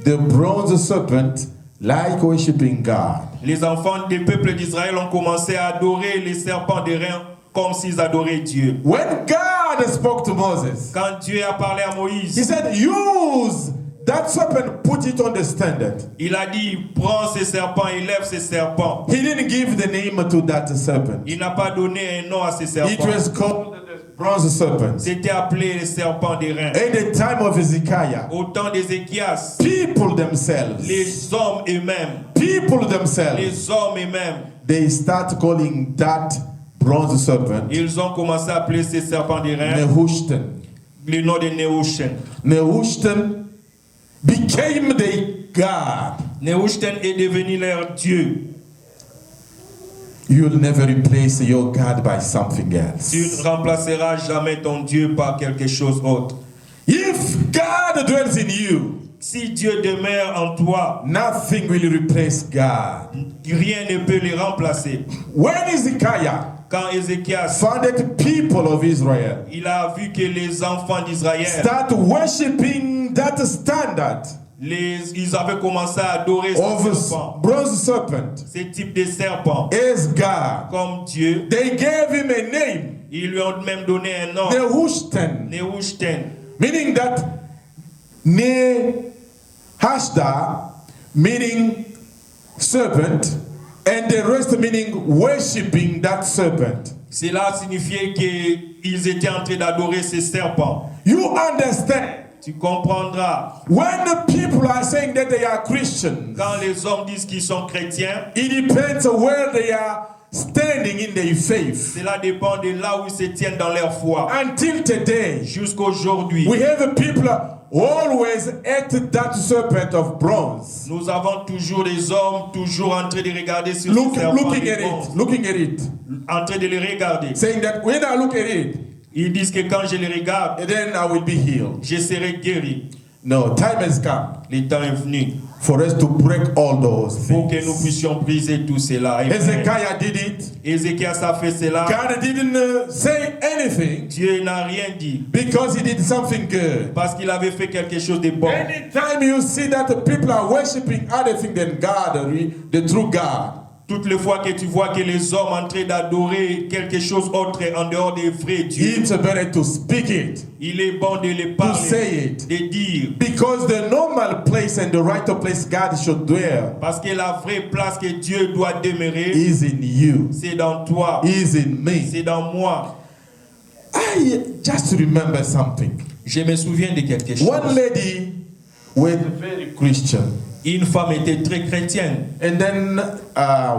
the bronze serpent like worshiping God. Les enfants des peuples d'Israël ont commencé à adorer les serpents de reins comme s'ils adoraient Dieu. When God spoke to Moses, Quand Dieu a parlé à he Moïse, said, use that serpent, put it on the standard. il a dit, prends ces serpents, élève ces serpents. He didn't give the name to that serpent. Il n'a pas donné un nom à ces It serpents. was called the bronze serpent. C'était appelé les serpents des reins. At the time of Hezekiah, Au temps d'Ézéchias, people themselves, les hommes eux-mêmes, les hommes eux-mêmes, they start calling that bronze serpent ils ont commencé à appeler ces serpents des reins Nehushtan. le nom de Nehushtan. Nehushtan became the God. Nehushtan est devenu leur Dieu. You'll never replace your God by something else. Tu ne remplaceras jamais ton Dieu par quelque chose d'autre. If God dwells in you, Si Dieu demeure en toi, nothing will replace God. rien ne peut les remplacer. When Hezekiah Quand Ézéchias, found that people of Israel il a vu que les enfants d'Israël, start worshiping that standard ils avaient commencé à adorer of ces serpents, bronze serpent ces types de serpents, as God, comme Dieu. they gave him a name, Ils lui ont même donné un nom, Nehushtan, Nehushtan, meaning that Nehashda, meaning serpent, and the rest meaning worshipping that serpent. Cela signifiait qu'ils étaient en train d'adorer ces serpents. You understand? Tu comprendras. When the people are saying that they are Christians, Quand les hommes disent qu'ils sont chrétiens, it depends where they are standing in their faith. cela dépend de là où ils se tiennent dans leur foi. Until today, Jusqu'aujourd'hui, we have people always ate that serpent of bronze. Nous avons toujours des hommes toujours en train de regarder sur ce serpent Looking de at bronze, it, looking at it, en train de les regarder. saying that when I look at it, Ils disent que quand je les regarde, then I will be healed. je serai guéri. No, time has come Le temps est venu for us to break all those pour que nous things. puissions briser tout cela. Amen. Hezekiah did it. Ézéchias a fait cela. God didn't say anything Dieu n'a rien dit because he did something good. parce qu'il avait fait quelque chose de bon. Anytime you see that the people are worshiping other things than God, the true God, Toutes les fois que tu vois que les hommes en train d'adorer quelque chose autre en dehors des vrais dieux, it's better to speak it, il est bon de les to say parler, it. de dire. Because the normal place and the right place God should dwell Parce que la vraie place que Dieu doit demeurer, is in you, c'est dans toi, is in me. c'est dans moi. I just remember something. Je me souviens de quelque chose. One lady was very Christian. Une femme était très chrétienne. And then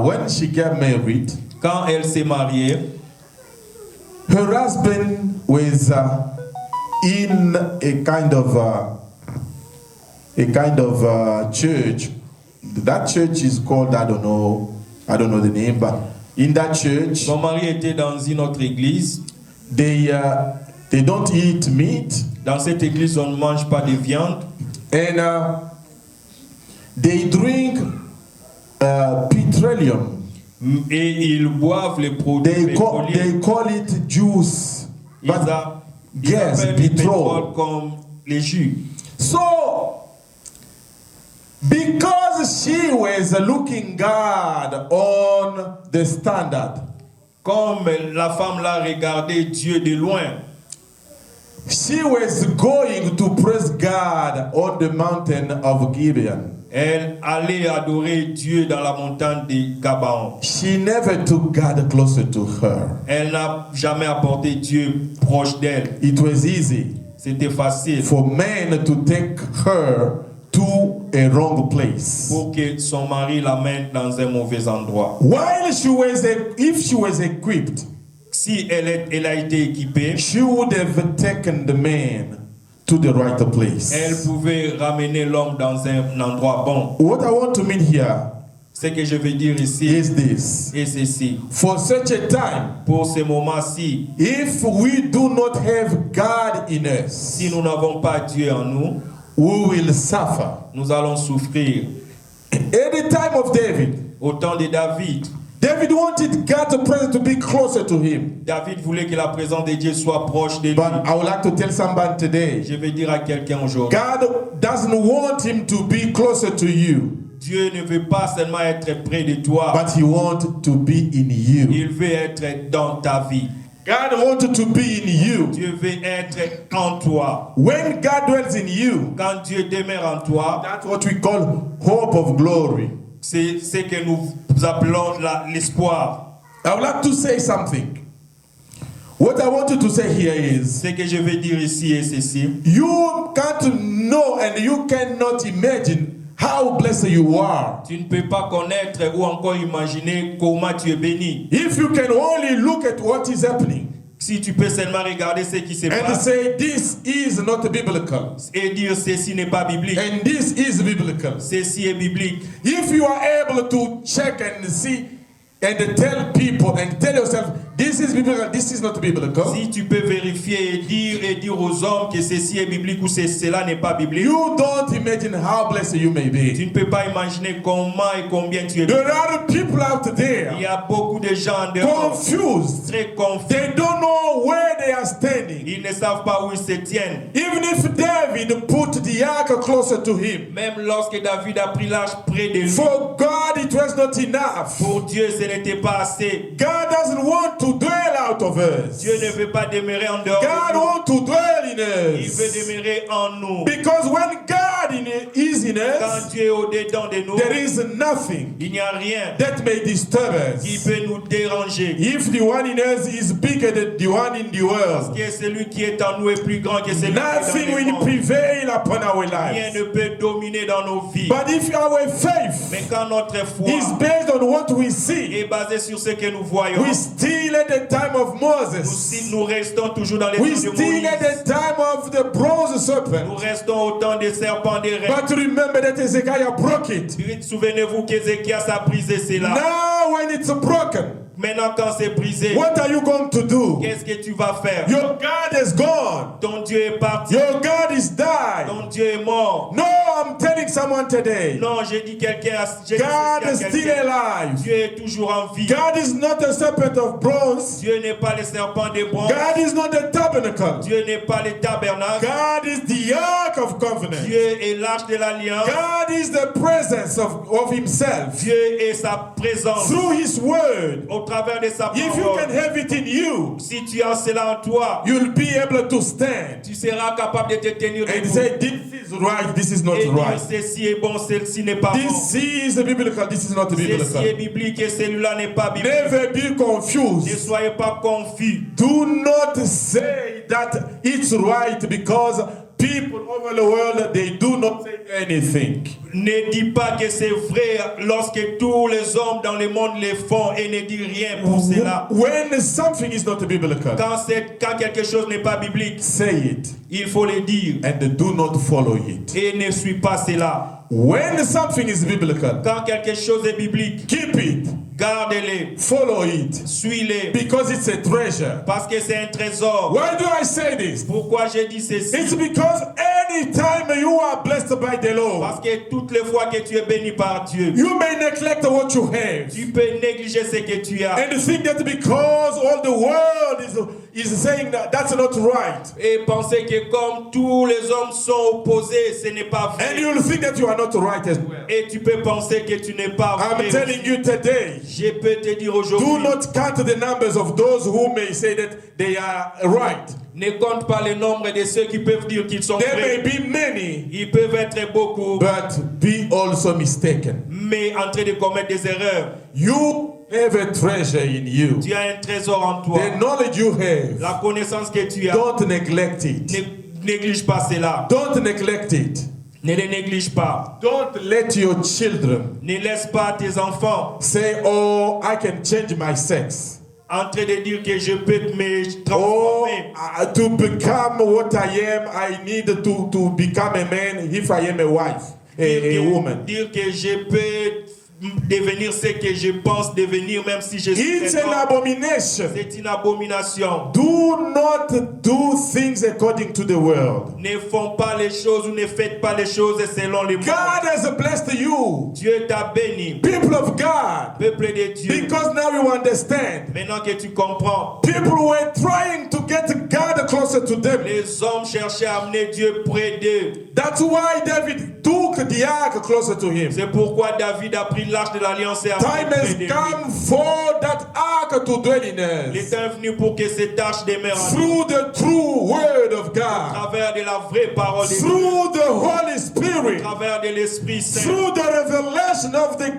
when she got married, Quand elle s'est mariée, her husband was in a kind of church. That church is called, I don't know the name, but in that church son mari était dans une autre église. they don't eat meat, Dans cette église, on ne mange pas de viande. and they drink petroleum. Et ils boivent les produits They pétroliers. call it juice, Ils but gas, appellent le petrol. pétrole comme les jus. So, because she was looking God on the standard, Comme la femme l'a regardé Dieu de loin, she was going to praise God on the mountain of Gibeon. elle allait adorer Dieu dans la montagne de Gabaon. She never took God closer to her. Elle n'a jamais apporté Dieu proche d'elle. It was easy C'était facile for men to take her to a wrong place. pour que son mari l'amène dans un mauvais endroit. If she was equipped, Si elle a été équipée, she would have taken the man to the right place. elle pouvait ramener l'homme dans un endroit bon. What I want to mean here Ce que je veux dire ici, is this. et ceci, For such a time, pour ce moment-ci, if we do not have God in us, si nous n'avons pas Dieu en nous, we will suffer. nous allons souffrir. At the time of David, Au temps de David, David wanted God's presence to be closer to him. David voulait que la présence de Dieu soit proche de lui. But I would like to tell somebody today, Je vais dire à quelqu'un aujourd'hui, God doesn't want him to be closer to you, Dieu ne veut pas seulement être près de toi, but he wants to be in you. il veut être dans ta vie. God wants to be in you. Dieu veut être en toi. When God dwells in you, Quand Dieu demeure en toi, that's what we call hope of glory. c'est ce que nous appelons l'espoir. I would like to say something. What I want you to say here is, Ce que je veux dire ici est ceci. you can't know and you cannot imagine how blessed you are. Tu ne peux pas connaître ou encore imaginer comment tu es béni. If you can only look at what is happening Si tu peux seulement regarder ce qui se and passe say, this is not biblical, et dire ceci n'est pas biblique, and this is biblical. ceci est biblique. If you are able to check and see and tell people and tell yourself, this is biblical, this is not biblical, Si tu peux vérifier et dire aux hommes que ceci est biblique ou cela n'est pas biblique, you don't imagine how blessed you may be. tu ne peux pas imaginer comment et combien tu es béni. There are people out Il there y a beaucoup de gens en dehors confused. très confus. They don't know where they are standing. Ils ne savent pas où ils se tiennent. Even if David put the ark closer to him, Même lorsque David a pris l'arche près de lui, for God it was not enough. pour Dieu ce n'était pas assez. God doesn't want to dwell out of us. Dieu ne veut pas demeurer en dehors God de nous. wants to dwell in Il veut us. demeurer en nous. Because when God uneasiness, quand Dieu est au-dedans de nous, there is nothing il n'y a rien that may disturb qui us. peut nous déranger. If the one in us is bigger than the one in the world, Que celui qui est en nous est plus grand que celui qui nothing est dans le will monde. prevail upon our Rien lives. ne peut dominer dans nos vies. But if our faith Mais quand notre foi is based on what we see, est basée sur ce que nous voyons, we still at the time of Moses. nous restons toujours dans les We temps de still at Moïse. the time of the bronze Nous serpent. restons au temps des serpents des reins. But remember that Ezekiel broke it. Souvenez-vous qu'Ézéchias a brisé cela. Now when it's broken, Maintenant, quand c'est brisé, what are you going to do? qu'est-ce que tu vas faire? Your God is gone. Ton Dieu est parti. Your God is died. Ton Dieu est mort. No, I'm telling someone today. Non, j'ai dit quelqu'un. J'ai dit God ceci is à still quelqu'un. alive. Dieu est toujours en vie. God is not a serpent of bronze. Dieu n'est pas le serpent des bronzes. God is not the tabernacle. Dieu n'est pas le tabernacle. God is the ark of covenant. Dieu est l'arche de l'alliance. God is the presence of himself. Dieu est sa présence Through his word. au travers de sa If you can parole. have it in you, Si tu as cela en toi, you'll be able to stand tu seras capable de te tenir and debout say, this is right, this is not et dire right. ceci est bon, ceci n'est pas bon. This is biblical, this is not Ceci est biblical. biblique et celui-là n'est pas biblique. Never be Ne confused. soyez pas confus. Do not say that it's right because people over the world, they do not say anything. Ne dis pas que c'est vrai lorsque tous les hommes dans le monde le font et ne dis rien pour cela. When something is not biblical, Quand quelque chose n'est pas biblique, say it il faut le dire and do not follow it. et ne suis pas cela. When something is biblical, Quand quelque chose est biblique, keep it, garde-le, follow it, suis-le, because it's a treasure. parce que c'est un trésor. Why do I say this? Pourquoi j'ai dit It's ceci? because anytime you are blessed by the Lord, Parce que toutes les fois que tu es béni par Dieu, you may neglect what you have tu peux négliger ce que tu as and think that because all the world is saying that that's not right, et penser que comme tous les hommes sont opposés, ce n'est pas and vrai. you'll think that you are not right as well. Et tu peux penser que tu n'es pas I'm vrai. telling you today, Je peux te dire do aujourd'hui, not count the numbers of those who may say that they are right. ne compte pas le nombre de ceux qui peuvent dire qu'ils sont There may vrais. be many, Ils peuvent être beaucoup, but be also mistaken. mais en train de commettre des erreurs. You have a treasure in you. Tu as un trésor en toi. The knowledge you have, La connaissance que tu as, don't neglect it. ne néglige pas cela. Don't neglect it. Ne les néglige pas. Don't let your children Ne laisse pas tes enfants say, oh, I can change my sex. en train de dire que je peux me Oh, transformer. to become what I am, I need to become a man if I am a wife, a woman. Dire que je peux devenir ce que je pense devenir même si je suis It's un an homme. abomination. C'est une abomination. Do not do things according to the world. Ne font pas les choses ou ne faites pas les choses selon les mots. God has blessed you, Dieu t'a béni, people of God, peuple de Dieu. because now you understand. Maintenant que tu comprends, People were trying to get God closer to them. les hommes cherchaient à amener Dieu près d'eux. That's why David took the ark closer to him. C'est pourquoi David a pris l'arche de l'alliance et a Time près has de lui. come for that ark to dwell in Il us. est venu pour que cette arche demeure en nous. Through the true word of À God. travers de la vraie parole de Dieu. Through the Holy À Spirit. travers de l'Esprit Saint. Through the revelation of the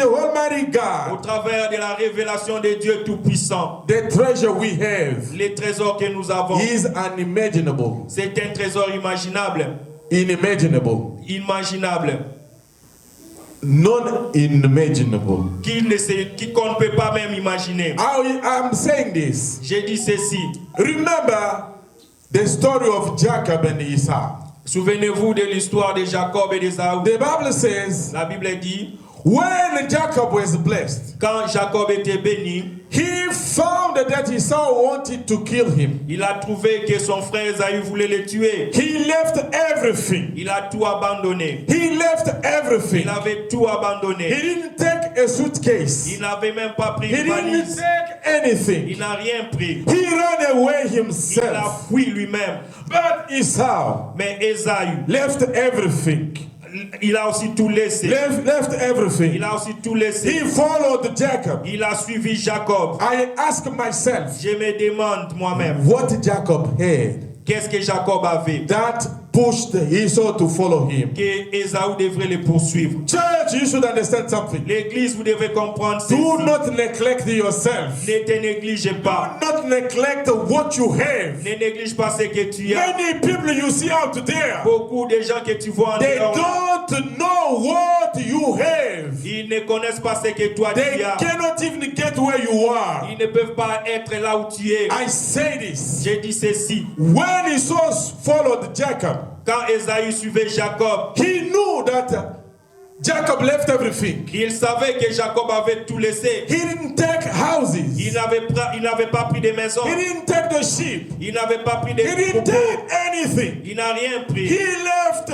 Almighty Au God. travers de la révélation de Dieu Tout-Puissant. The treasure we have Les trésors que nous avons, is unimaginable. c'est un trésor imaginable. Inimaginable. Imaginable. Non-inimaginable. Qu'on ne peut pas même imaginer. I'm saying this. J'ai dit ceci. Remember the story of Jacob and Esau. Souvenez-vous de l'histoire de Jacob et d'Ésaü. The Bible says, La Bible dit, when Jacob was blessed, quand Jacob était béni, he found that Esau wanted to kill him. il a trouvé que son frère Ésaü voulait le tuer. He left everything. Il a tout abandonné. He left everything. Il avait tout He abandonné. didn't take a suitcase. Il n'avait même pas pris He une didn't valise. take anything. Il n'a rien pris. He ran away Il a himself. fui lui-même. But Esau Mais Ésaü, left everything. il a aussi tout laissé. Left everything. Il a aussi tout He laissé. followed Jacob. Il a suivi Jacob. I ask myself, Je me demande moi-même, what Jacob had qu'est-ce que Jacob avait that pushed Esau to follow him. que Ésaü devrait les poursuivre. Church, you should understand something. L'église, vous devez comprendre ceci. Do not neglect yourself. Ne te néglige pas. Do not neglect what you have. Ne néglige pas ce que tu as. Many people you see out there, Beaucoup de gens que tu vois en they dehors, don't know what you have. ils ne connaissent pas ce que toi They tu as. cannot even get where you are. Ils ne peuvent pas être là où tu es. I say this. J'ai dit ceci. When Esau followed Jacob, Quand Ésaü suivait Jacob, he knew that Jacob left everything. il savait que Jacob avait tout laissé. He didn't take houses. Il n'avait pas pris de maison. He didn't take the sheep. Il n'avait pas pris de He didn't troupeaux. take anything. Il n'a rien pris. He left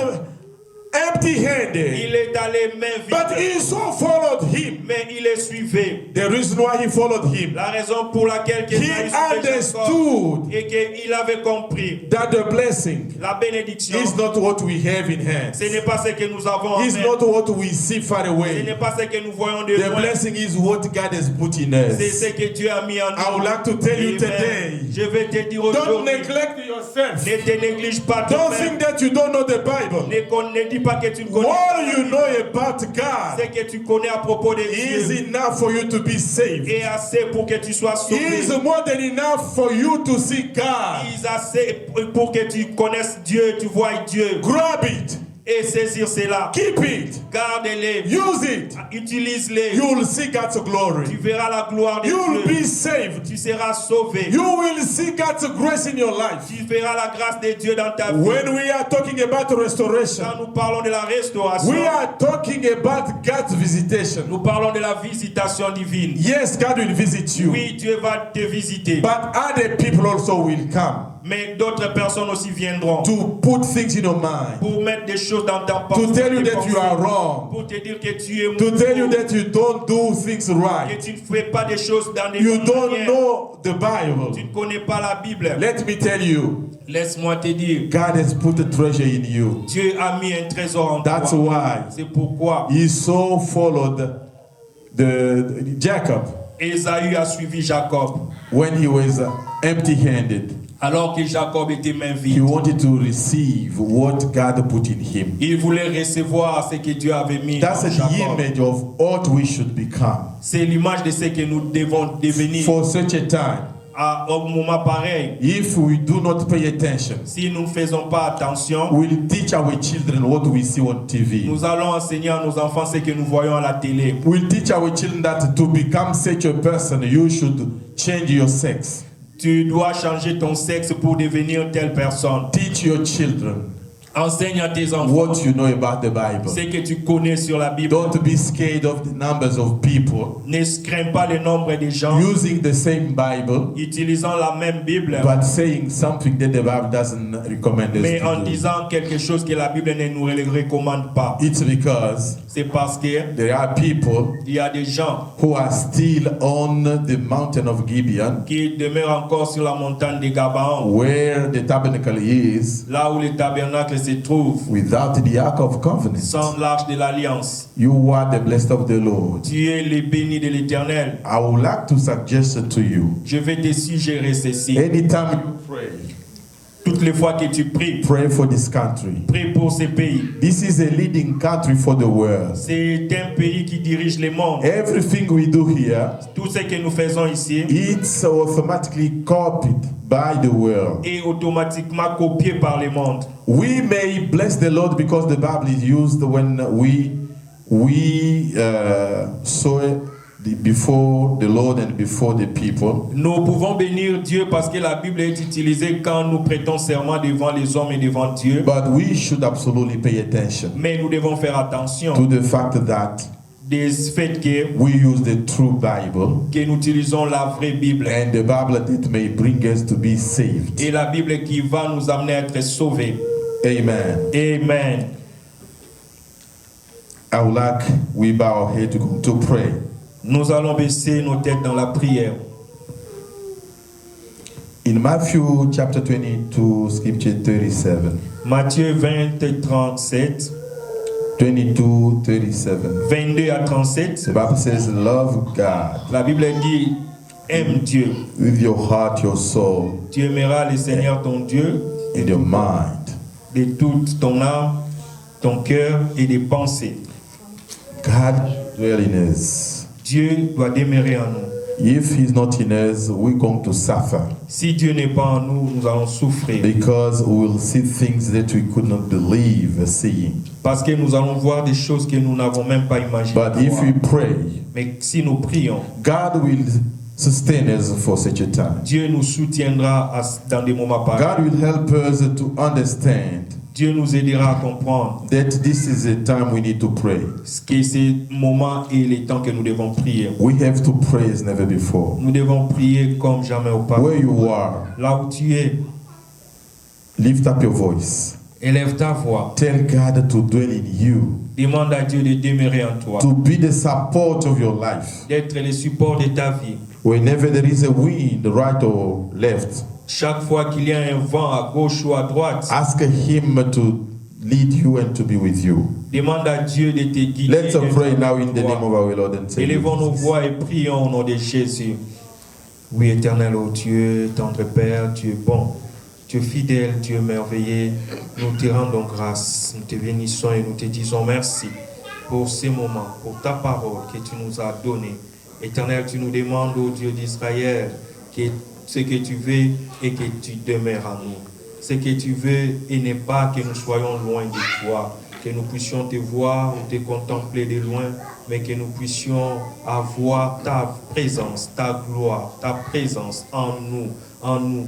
empty-handed. Il est allé main But vide. Esau followed him. Mais il le suivait. The reason why he followed him, La raison pour laquelle he Ésaü suivait Jacob understood et qu'il avait compris that the blessing la bénédiction, is not what we have in hands. ce n'est pas ce que nous avons en It's main. not what we see far Ce away. n'est pas ce que nous voyons de The loin. blessing is what God has put in C'est us. ce que Dieu a mis en I would nous. like to tell you Amen. today, Je vais te dire don't aujourd'hui, neglect yourself. ne te néglige pas Don't toi-même. think that you don't know the Bible. Ne dis pas que tu ne connais All pas. you know about God Ce que tu connais à propos de is Dieu enough for you to be saved. est assez pour que tu sois sauvé. Is more than enough for you to see God. Il est assez pour que tu connaisses Dieu, tu vois Dieu. Grab it. Et saisir cela. Keep it. Garde-les. Use it. Utilise-les. You will see God's Tu glory. verras la gloire de You will Dieu. be saved. Tu seras sauvé. You will see God's grace in your life. Tu verras la grâce de Dieu dans ta vie. When we are talking about restoration, Quand nous parlons de la restauration, we are talking about God's visitation. nous parlons de la visitation divine. Yes, God will visit you. Oui, Dieu va te visiter. But other people also will come Mais d'autres personnes aussi viendront to put things in your mind, pour mettre des choses dans ta pensée. to tell you tes that you pensées, are wrong, pour te dire que tu es to tell you mauvais, that you don't do things que right. tu ne fais pas des choses dans des You bonnes don't manières. know the Tu Bible. ne connais pas la Bible. Let me tell you, Laisse-moi te dire, God has put a treasure in you. Dieu a mis un trésor en That's toi. why C'est pourquoi Esau followed the Jacob Ésaü a suivi Jacob. when he was empty-handed. Alors que Jacob était main He vide. wanted to receive what God put in him. Il voulait recevoir ce que Dieu avait mis That's en an Jacob. image of what we should become C'est l'image de ce que nous devons devenir for such a time. au moment pareil. If we do not pay attention, Si nous ne faisons pas attention, we'll teach our children what we see on TV. nous allons enseigner à nos enfants ce que nous voyons à la télé. We'll teach our children that to become such a person, you should change your sex. Tu dois changer ton sexe pour devenir telle personne. Teach your children Enseigne à tes enfants what you know about the ce Bible. que tu connais sur la Bible. Don't be scared of the numbers of people Ne crains pas le nombre de gens using the same Bible, utilisant la même Bible, but saying something that the Bible doesn't recommend mais en us to do. disant quelque chose que la Bible ne nous le recommande pas. It's because C'est parce que there are people il y a des gens who are still on the mountain of Gibeon, qui demeurent encore sur la montagne de Gabaon, where the tabernacle is, là où le tabernacle se trouve, without the Ark of Covenant. sans l'arche de l'alliance. You are the blessed of the Lord. Tu es le béni de l'Éternel. I would like to suggest to you, Je vais te suggérer ceci. anytime you pray, Toutes les fois que tu pries, pray for this country. prie pour ce pays. This is a leading country for the world. C'est un pays qui dirige le monde. Everything we do here, Tout ce que nous faisons ici it's automatically copied by the world. est automatiquement copié par le monde. We may bless the Lord because the Bible is used when we saw it before the Lord and before the people. Nous pouvons bénir Dieu parce que la Bible est utilisée quand nous prêtons serment devant les hommes et devant Dieu. But we should absolutely pay attention Mais nous devons faire attention to the fact that des faits que we use the true Bible nous utilisons la vraie Bible. and the Bible that may bring us to be saved. Et la Bible qui va nous amener à être sauvés. Amen. Amen. I would like we bow our head to pray. Nous allons baisser nos têtes dans la prière. In Matthew chapter 22, scripture 37. Matthieu 20, 37. 22, 37. 22 à 37. The Bible says, love God La Bible dit, aime Dieu. with your heart, your soul, Tu aimeras le Seigneur ton Dieu and your mind. de toute ton âme, ton cœur et des pensées. God dwell in us. Dieu doit demeurer en nous. If He's not in us, we're going to suffer Si Dieu n'est pas en nous, nous allons souffrir. because we will see things that we could not believe seeing. Parce que nous allons voir des choses que nous n'avons même pas imaginées. But if we pray, Mais si nous prions, God will sustain us for such a time. Dieu nous soutiendra dans des moments pareils. God will help us to understand Dieu nous aidera à comprendre that this is a time we need to pray. que ces moments et les temps que nous devons prier. We have to pray as never before. Nous devons prier comme jamais auparavant. Where you are, Là où tu es, lift up your voice. élève ta voix. Tell God to dwell in you, Demande à Dieu de demeurer en toi, to be the support of your life. d'être le support de ta vie. Whenever there is a wind, right or left, Chaque fois qu'il y a un vent à gauche ou à droite, ask Him to lead you and to be with you. demande à Dieu de te guider. Let's d'être pray avec now in the toi. name of our Lord and Savior. Élevons nos Jesus. voix et prions au nom de Jésus. Oui, éternel, ô Dieu, tendre Père, tu es bon, tu es fidèle, tu es merveilleux. Nous te rendons grâce, nous te bénissons et nous te disons merci pour ces moments, pour ta parole que tu nous as donnée. Éternel, tu nous demandes, ô Dieu d'Israël, que ce que tu veux et que tu demeures en nous. Ce que tu veux et n'est pas que nous soyons loin de toi, que nous puissions te voir ou te contempler de loin, mais que nous puissions avoir ta présence, ta gloire, ta présence en nous,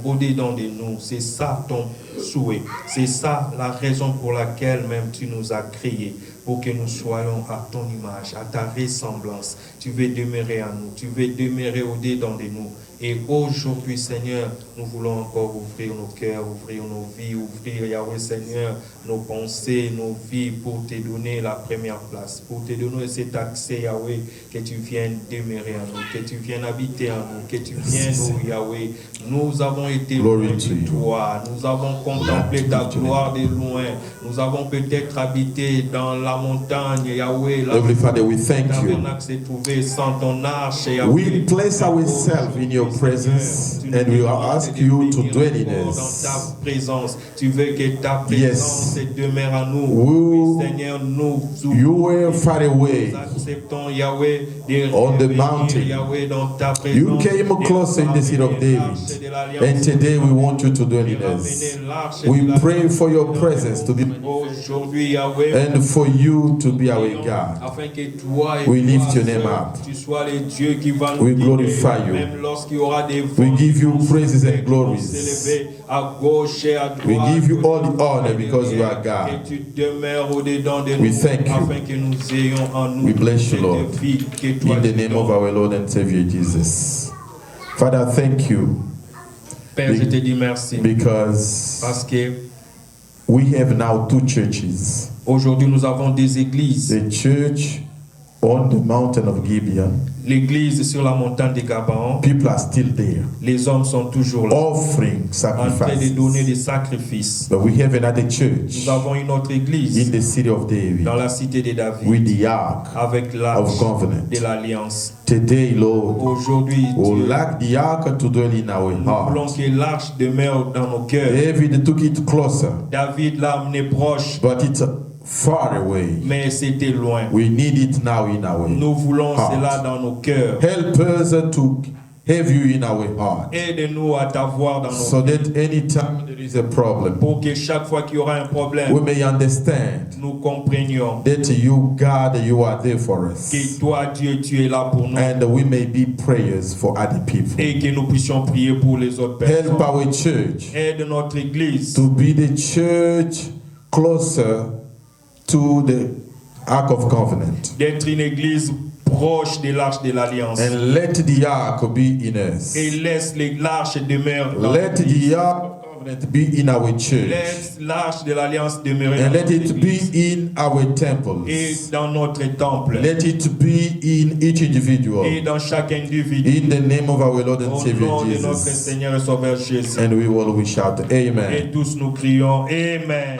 au-dedans de nous. C'est ça ton souhait. C'est ça la raison pour laquelle même tu nous as créés, pour que nous soyons à ton image, à ta ressemblance. Tu veux demeurer en nous, tu veux demeurer au-dedans de nous. Et aujourd'hui, Seigneur, nous voulons encore ouvrir nos cœurs, ouvrir nos vies, ouvrir, Yahweh Seigneur, nos pensées, nos vies, pour te donner la première place, pour te donner cet accès, Yahweh, que tu viennes demeurer en nous, que tu viennes habiter en nous, que tu viennes, oh Yahweh. Nous avons été loin de toi, nous avons contemplé ta gloire de loin, nous avons peut-être habité dans la montagne, Yahweh. Heavenly Father, we thank you. Tabernacle s'est trouvé sans ton arche, Yahweh. We place ourselves in your presence and we ask you to dwell in Dans us. ta présence, tu veux que ta présence demeure en nous. We- Oui, Seigneur, nous You were far away. nous acceptons, Yahweh, de On the revenir, mountain. Yahweh, dans ta présence. You came closer in the city of David. And today we want you to dwell in us. We pray for your presence to be Aujourd'hui, Yahweh, and for you to be our God. afin que toi et We toi lift your seul, name up. tu sois le Dieu qui va nous We guider, glorify you. même lorsqu'il y aura des We vents give you qui vont praises souffler, and qui vont glories. s'élever à gauche et à droite. We give you all the honor because you are God. Que tu demeures au-dedans de We nous, thank you. afin que nous ayons en nous We bless you, cette Lord. vie que toi In the tu name of donnes. our Lord and Savior Jesus. Father, thank you Père, je te dis merci because parce que we have now two churches. aujourd'hui nous avons des églises. The church on the mountain of Gibeon, L'église sur la montagne de Gabaon, people are still there les hommes sont toujours là, offering en train de donner sacrifices. des sacrifices. But we have another church Nous avons une autre église in the city of David dans la cité de David with the ark avec l'arche of covenant. de l'alliance. Today, Lord, Aujourd'hui, we would Dieu, like the ark to dwell in our nous voulons heart. que l'arche demeure dans nos cœurs. David took it closer, David l'a amené proche, but it's far away. mais c'était loin. We need it now in our Nous voulons heart. cela dans nos cœurs. Help us to have you in our heart, Aide-nous à t'avoir dans nos so cœurs that anytime there is a problem, pour que chaque fois qu'il y aura un we problème, may understand nous comprenions that you, God, you are there for us, que toi, Dieu, tu es là pour nous and we may be prayers for other people. et que nous puissions prier pour les autres personnes. Help our church Aide notre église to be the church closer to the Ark of Covenant, d'être une église proche de l'arche de l'alliance. and let the ark be in us. Et laisse l'arche demeure dans Let l'église. the ark of covenant be in our church, Laisse l'arche de l'alliance demeurer and dans let notre it be église in our et temples. dans notre temple Let it be in each individual. et dans chaque individu. In the name of our Lord and Au Savior nom de notre Jesus. Seigneur et Sauveur Jésus. And we will shout, Et Amen. tous nous crions Amen.